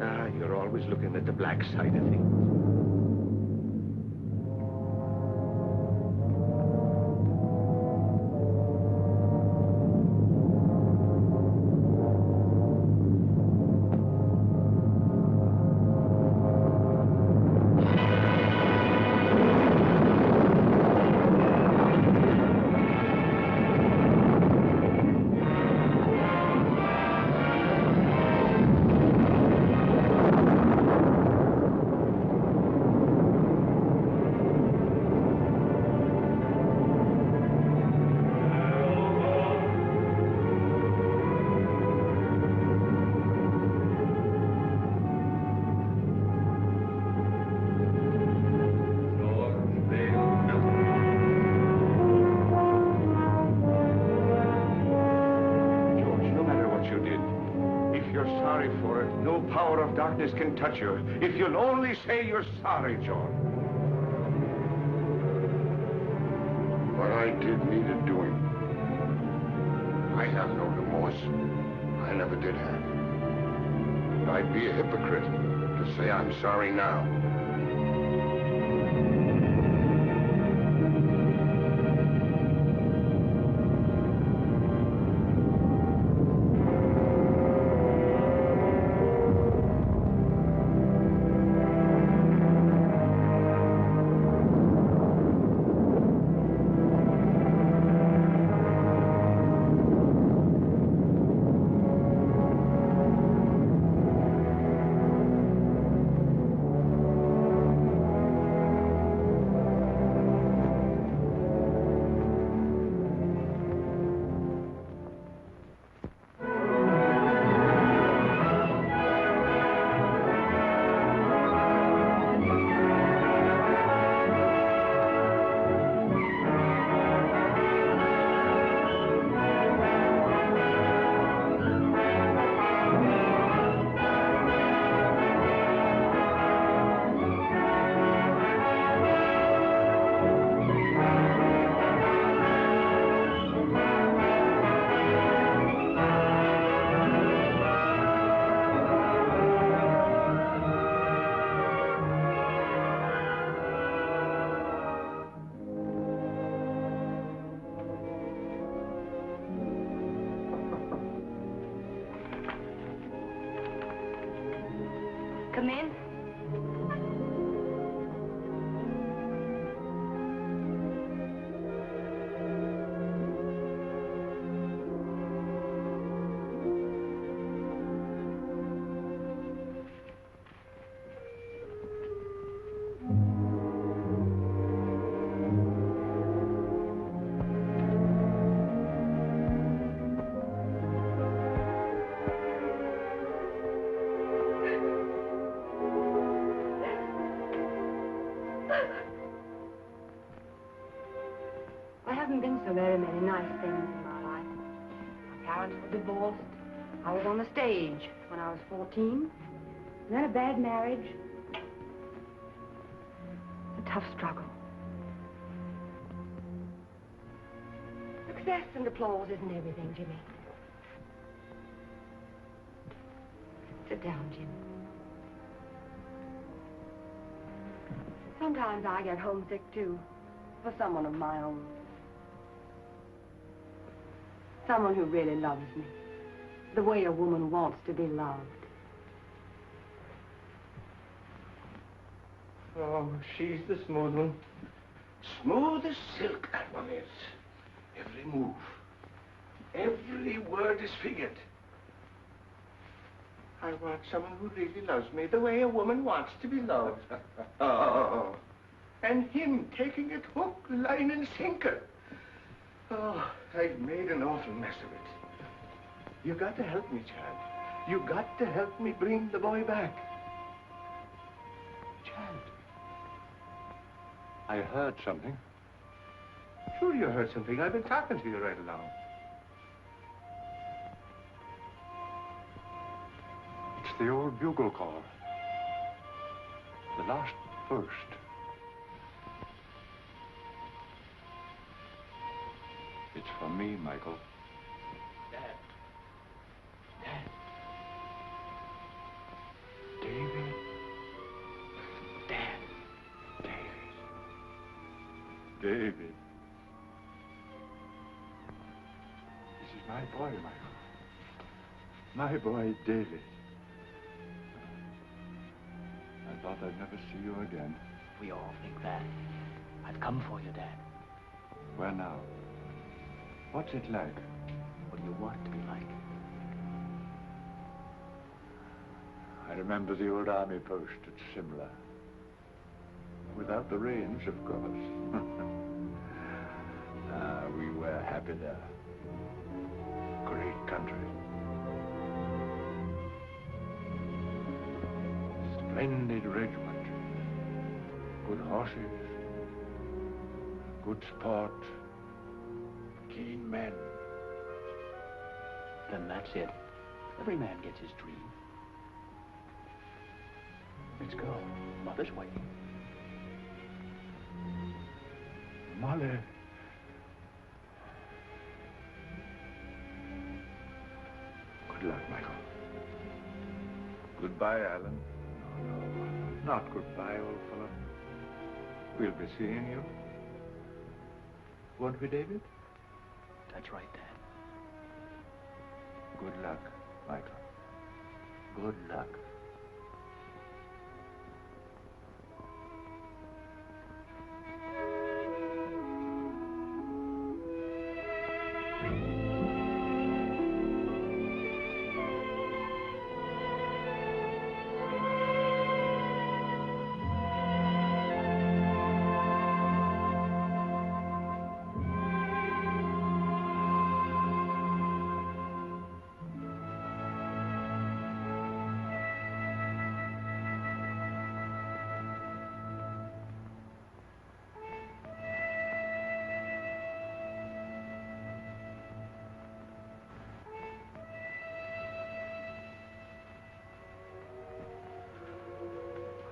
Ah, you're always looking at the black side of things.
of darkness can touch you if you'll only say you're sorry, John.
What I did needed doing. I have no remorse. I never did have. But I'd be a hypocrite to say I'm sorry now.
Come in.
Been so very many nice things in my life. My parents were divorced. I was on the stage when I was 14. And then a bad marriage. A tough struggle. Success and applause isn't everything, Jimmy. Sit down, Jimmy. Sometimes I get homesick, too, for someone of my own. Someone who really loves me, the way a woman wants to be loved.
Oh, she's the smooth one. Smooth as silk, that one is. Every move, every word is figured. I want someone who really loves me the way a woman wants to be loved. Oh, and him taking it hook, line, and sinker. Oh, I've made an awful mess of it. You got to help me, Chad. You got to help me bring the boy back. Chad. I heard something. Sure you heard something. I've been talking to you right along.
It's the old bugle call. The last burst. It's for me, Michael.
Dad. Dad.
David.
Dad.
David. This is my boy, Michael. My boy, David. I thought I'd never see you again.
We all think that. I've come for you, Dad.
Where now? What's it like?
What do you want it to be like?
I remember the old army post at Simla. Without the rains, of course. We were happy there. Great country. Splendid regiment. Good horses. Good sport. Keen men.
Then that's it. Every man gets his dream. Let's go. Mother's waiting.
Molly. Good luck, Michael.
Goodbye, Alan.
No, not goodbye, old fellow. We'll be seeing you. Won't we, David?
That's right, Dad.
Good luck, Michael. Good luck.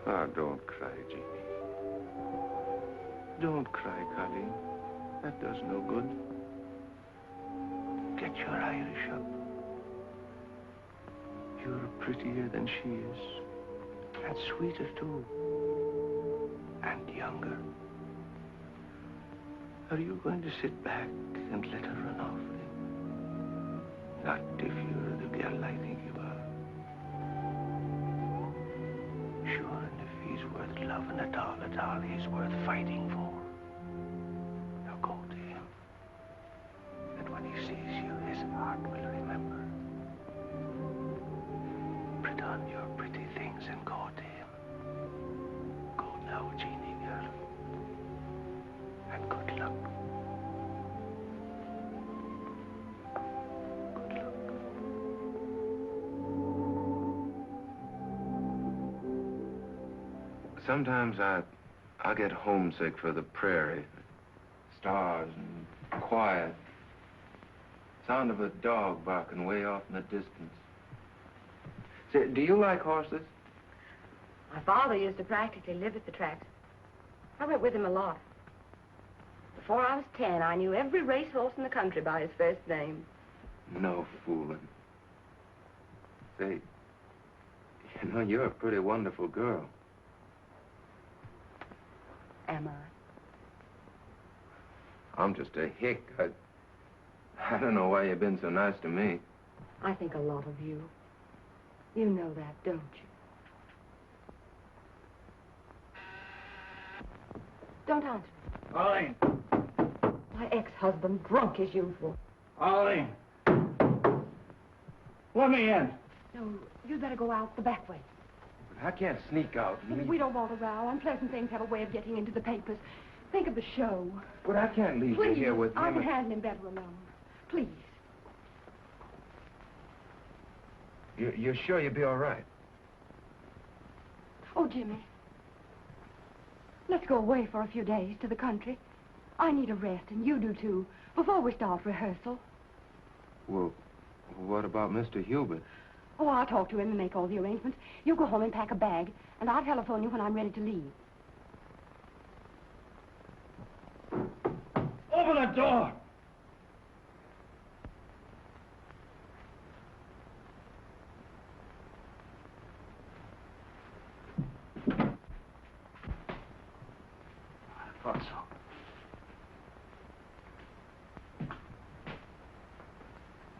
Ah, don't cry, Jeannie. Don't cry, Colleen. That does no good. Get your Irish up. You're prettier than she is. And sweeter, too. And younger. Are you going to sit back and let her run off with him? Not if you're the girl I think you are. Sure, and if he's worth loving at all, he's worth fighting for. Now go to him. And when he sees you, his heart will remember. Put on your pretty things and go to him. Go now, Jeannie, girl. And good luck. Sometimes I get homesick for the prairie. Stars and quiet. Sound of a dog barking way off in the distance. Say, do you like horses?
My father used to practically live at the tracks. I went with him a lot. Before I was 10, I knew every racehorse in the country by his first name.
No fooling. Say, you know, you're a pretty wonderful girl.
Am I?
I'm just a hick. I don't know why you've been so nice to me.
I think a lot of you. You know that, don't you? Don't answer.
Arlene.
My ex-husband, drunk as usual.
Arlene. Let me in.
No, you'd better go out the back way.
But I can't sneak out.
We don't want a row. Unpleasant things have a way of getting into the papers. Think of the show.
But I can't leave you here with him.
I can handle him better alone. Please.
You're sure you'll be all right?
Oh, Jimmy. Let's go away for a few days to the country. I need a rest, and you do too, before we start rehearsal.
Well, what about Mr. Hubert?
Oh, I'll talk to him and make all the arrangements. You go home and pack a bag, and I'll telephone you when I'm ready to leave.
Open the door!
I thought so.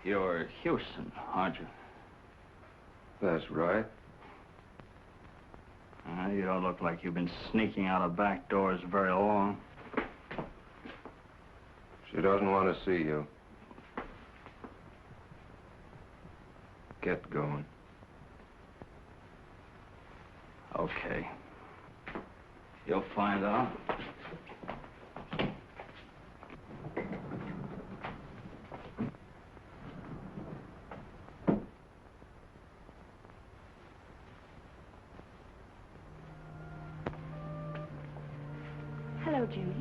You're Houston, aren't you?
That's right.
You don't look like you've been sneaking out of back doors very long.
She doesn't want to see you. Get going.
Okay. You'll find out.
Hello, Jimmy.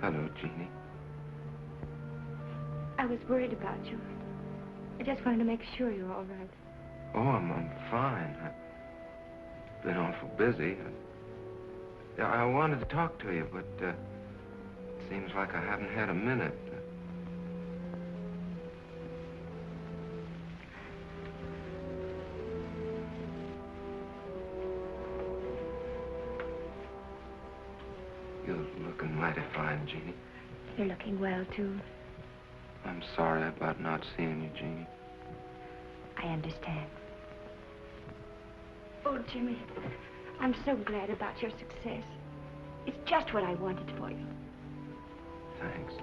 Hello, Jeannie.
I was worried about you. I just wanted to make sure you're all right.
Oh, I'm fine. been awful busy. I wanted to talk to you, but it seems like I haven't had a minute. You're looking mighty fine, Jeannie.
You're looking well, too.
I'm sorry about not seeing you, Jeannie.
I understand. Oh, Jimmy, I'm so glad about your success. It's just what I wanted for you.
Thanks.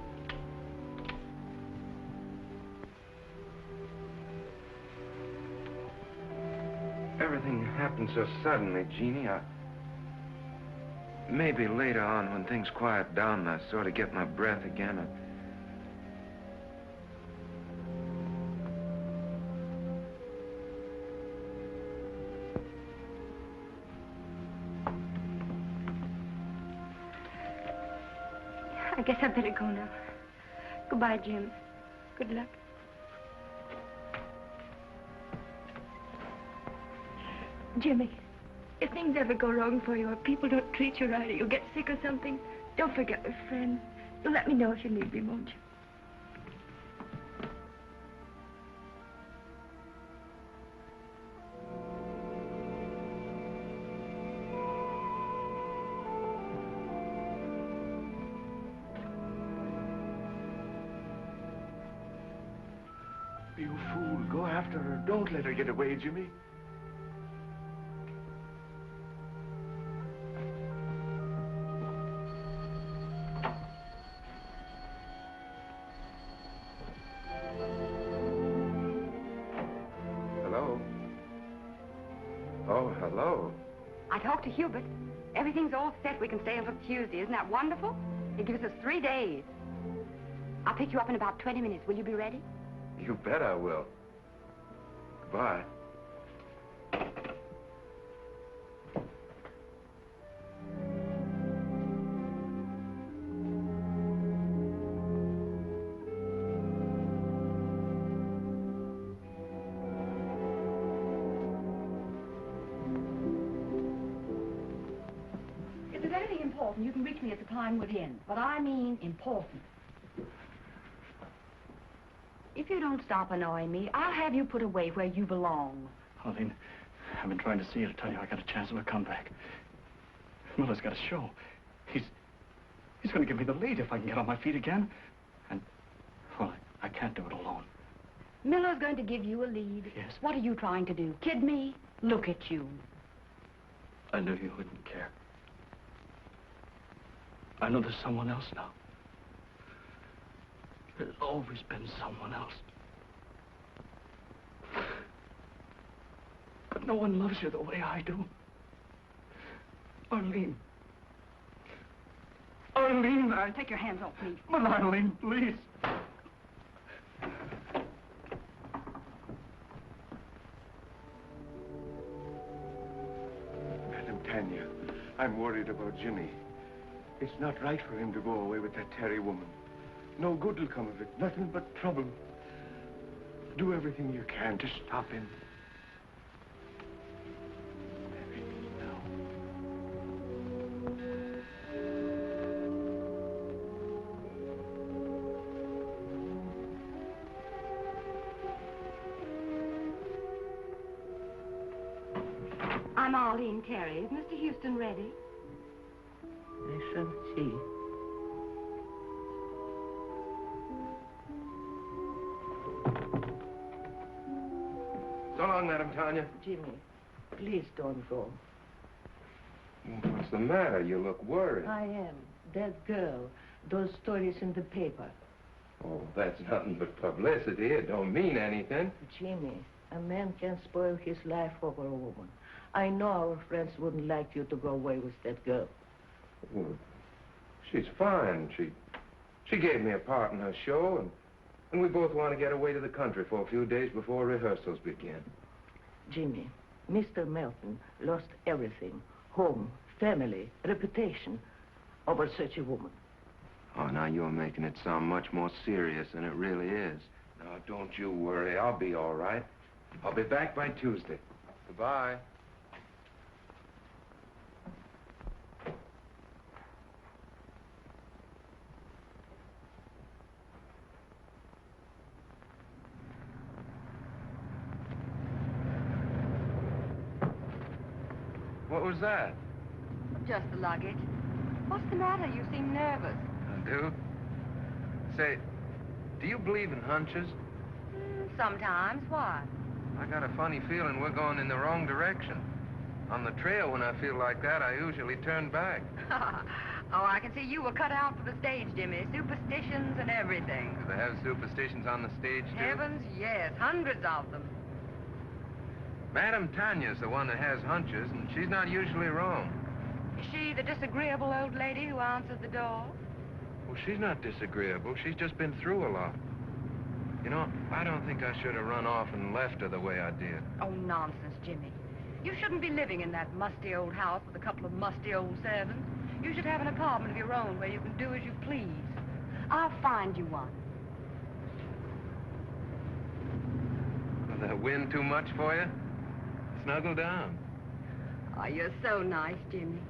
Everything happened so suddenly, Jeannie. Maybe later on, when things quiet down and I sort of get my breath again,
I guess I better go now. Goodbye, Jim. Good luck. Jimmy, if things ever go wrong for you or people don't treat you right or you get sick or something, don't forget we're friends. You'll let me know if you need me, won't you?
You fool. Go after her. Don't let her get away, Jimmy.
Hello? Oh, hello.
I talked to Hubert. Everything's all set. We can stay until Tuesday. Isn't that wonderful? He gives us 3 days. I'll pick you up in about 20 minutes. Will you be ready?
You bet I will. Goodbye.
If there's anything important, you can reach me at the Pinewood Inn. But I mean important. If you don't stop annoying me, I'll have you put away where you belong.
Arlene, I've been trying to see you to tell you I got a chance of a comeback. Miller's got a show. He's going to give me the lead if I can get on my feet again. And, well, I can't do it alone.
Miller's going to give you a lead.
Yes.
What are you trying to do? Kid me? Look at you.
I knew you wouldn't care. I know there's someone else now. There's always been someone else. But no one loves you the way I do. Arlene. Arlene,
Take your hands off me.
But Arlene, please.
Madam Tanya, I'm worried about Jimmy. It's not right for him to go away with that Terry woman. No good will come of it. Nothing but trouble. Do everything you can to stop him.
I'm Arlene Carey. Is Mr. Houston ready?
I shall see.
So long, Madam Tanya.
Jimmy, please don't go.
What's the matter? You look worried.
I am. That girl, those stories in the paper.
Oh, that's nothing but publicity. It don't mean anything.
Jimmy, a man can spoil his life over a woman. I know our friends wouldn't like you to go away with that girl.
Well, she's fine. She gave me a part in her show, and we both want to get away to the country for a few days before rehearsals begin.
Jimmy, Mr. Melton lost everything. Home, family, reputation, over such a woman.
Oh, now you're making it sound much more serious than it really is. Now, don't you worry. I'll be all right. I'll be back by Tuesday. Goodbye. What was that?
Just the luggage. What's the matter? You seem nervous.
I do? Say, do you believe in hunches?
Sometimes. Why?
I got a funny feeling we're going in the wrong direction. On the trail, when I feel like that, I usually turn back.
Oh, I can see you were cut out for the stage, Jimmy. Superstitions and everything.
Do they have superstitions on the stage, too?
Heavens, yes. Hundreds of them.
Madame Tanya's the one that has hunches, and she's not usually wrong.
Is she the disagreeable old lady who answered the door?
Well, she's not disagreeable. She's just been through a lot. You know, I don't think I should have run off and left her the way I did.
Oh, nonsense, Jimmy. You shouldn't be living in that musty old house with a couple of musty old servants. You should have an apartment of your own where you can do as you please. I'll find you one.
Was the wind too much for you? Snuggle down.
Oh, you're so nice, Jimmy.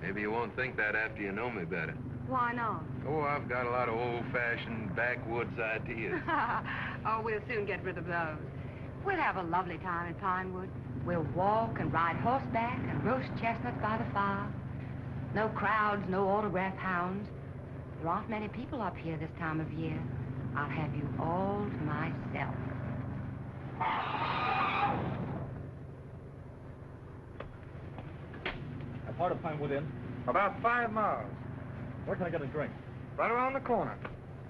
Maybe you won't think that after you know me better.
Why not?
Oh, I've got a lot of old-fashioned backwoods ideas.
Oh, we'll soon get rid of those. We'll have a lovely time in Pinewood. We'll walk and ride horseback and roast chestnuts by the fire. No crowds, no autograph hounds. There aren't many people up here this time of year. I'll have you all to myself.
How far to Pinewood Inn?
About 5 miles.
Where can I get a drink?
Right around the corner.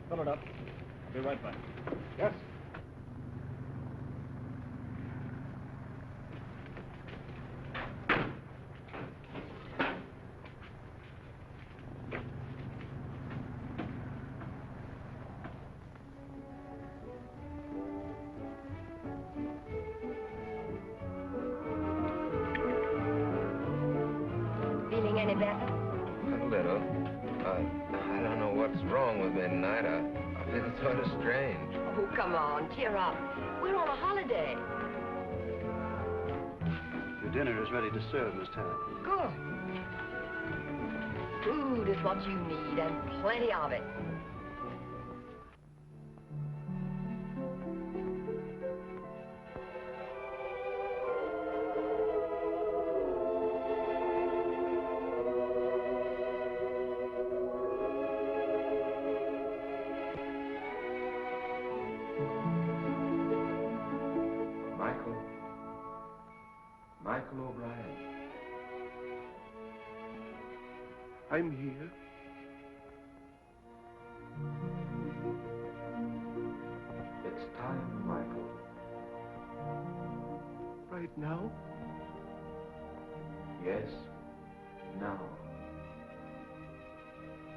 Fill it up. I'll be right back.
Yes.
Feeling any better?
A little. I don't know what's wrong with me tonight. I feel sort of strange.
Oh, come on, cheer up. We're on a holiday.
Your dinner is ready to serve, Miss Tanner.
Good. Food is what you need, and plenty of it.
Michael O'Brien.
I'm here.
It's time, Michael.
Right now?
Yes, now.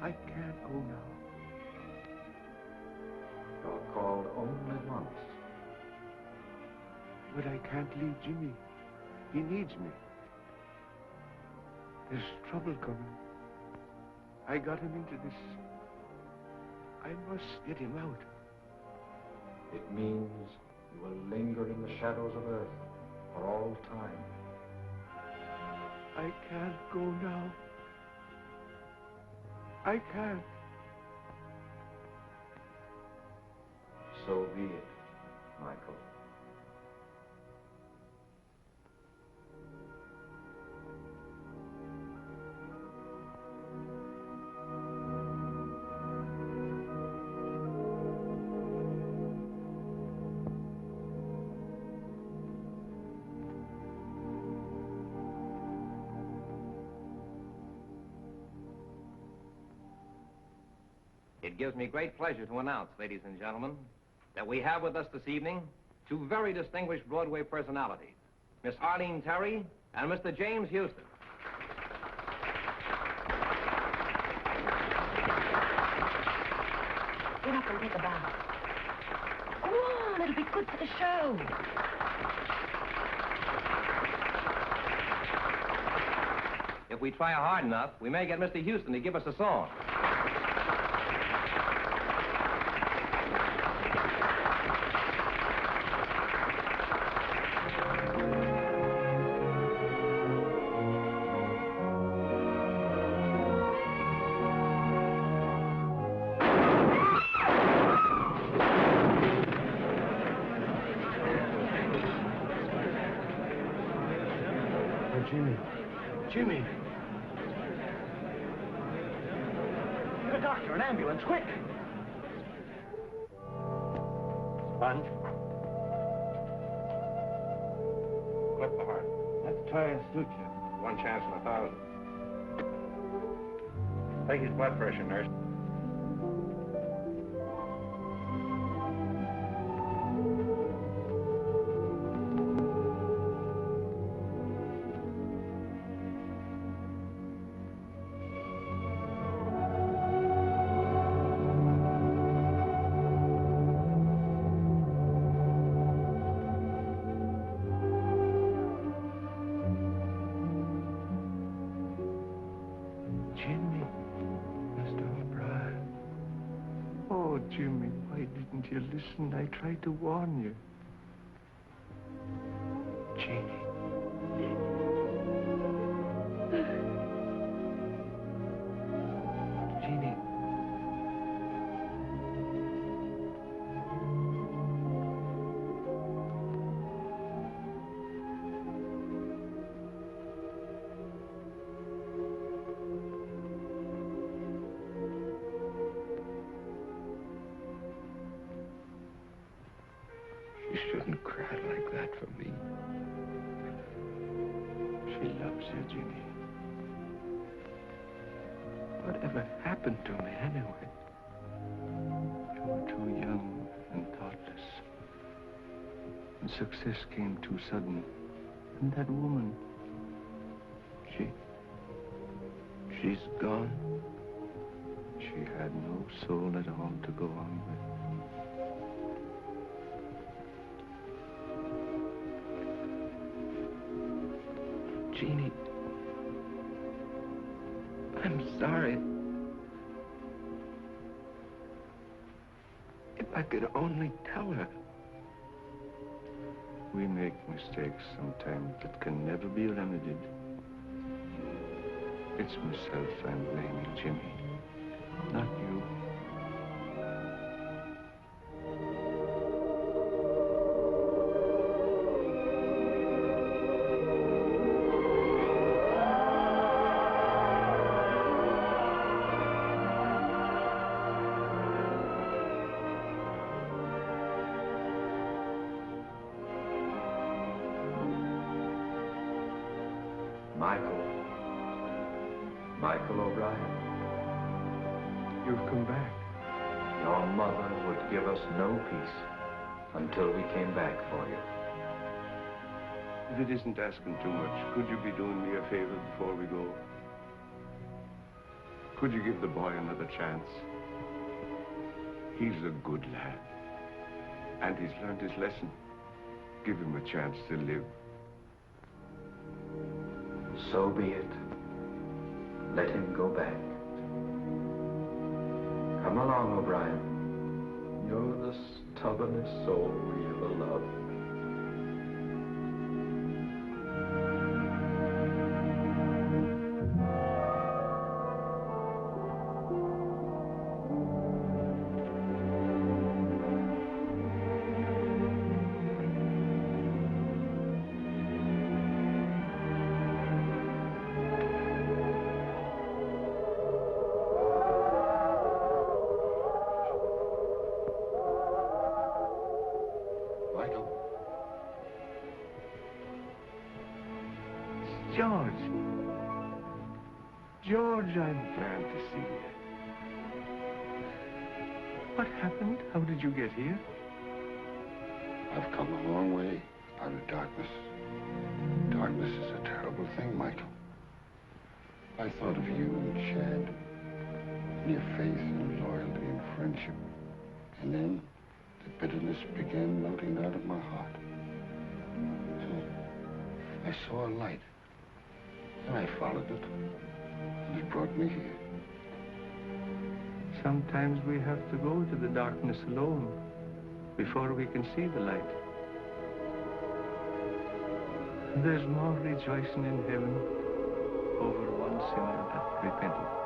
I can't go now.
You're called only once.
But I can't leave Jimmy. He needs me. There's trouble coming. I got him into this. I must get him out.
It means you will linger in the shadows of Earth for all time.
I can't go now. I can't.
So be it, Michael.
It gives me great pleasure to announce, ladies and gentlemen, that we have with us this evening two very distinguished Broadway personalities, Miss Arlene Terry and Mr. James Houston.
Get up and take a bath. Go on, it'll be good for the show.
If we try hard enough, we may get Mr. Houston to give us a song.
Jimmy,
Jimmy. A doctor, an ambulance, quick.
Sponge. Clip the heart.
Let's try a suture.
One chance in 1,000. Take his blood pressure, nurse.
Jimmy, Mr. O'Brien. Oh, Jimmy, why didn't you listen? I tried to warn you. Jeannie. Jeannie.
You shouldn't cry like that for me.
She loves you, Jeannie. Whatever happened to me anyway? You were too young and thoughtless. And success came too sudden. And that woman, she's gone. She had no soul at all to go on with. Jeannie, I'm sorry. If I could only tell her. We make mistakes sometimes that can never be remedied. It's myself I'm blaming, Jimmy, not you.
Michael O'Brien.
You've come back.
Your mother would give us no peace until we came back for you.
If it isn't asking too much, could you be doing me a favor before we go? Could you give the boy another chance? He's a good lad. And he's learned his lesson. Give him a chance to live.
So be it. Let him go back. Come along, O'Brien. You're the stubbornest soul we ever loved.
George, I'm glad to see you. What happened? How did you get here?
I've come a long way out of darkness. Darkness is a terrible thing, Michael. I thought of you and Chad, and your faith and loyalty and friendship. And then the bitterness began melting out of my heart. And I saw a light, and I followed it. And it brought me here.
Sometimes we have to go to the darkness alone before we can see the light. There's more rejoicing in heaven over one sinner that repented.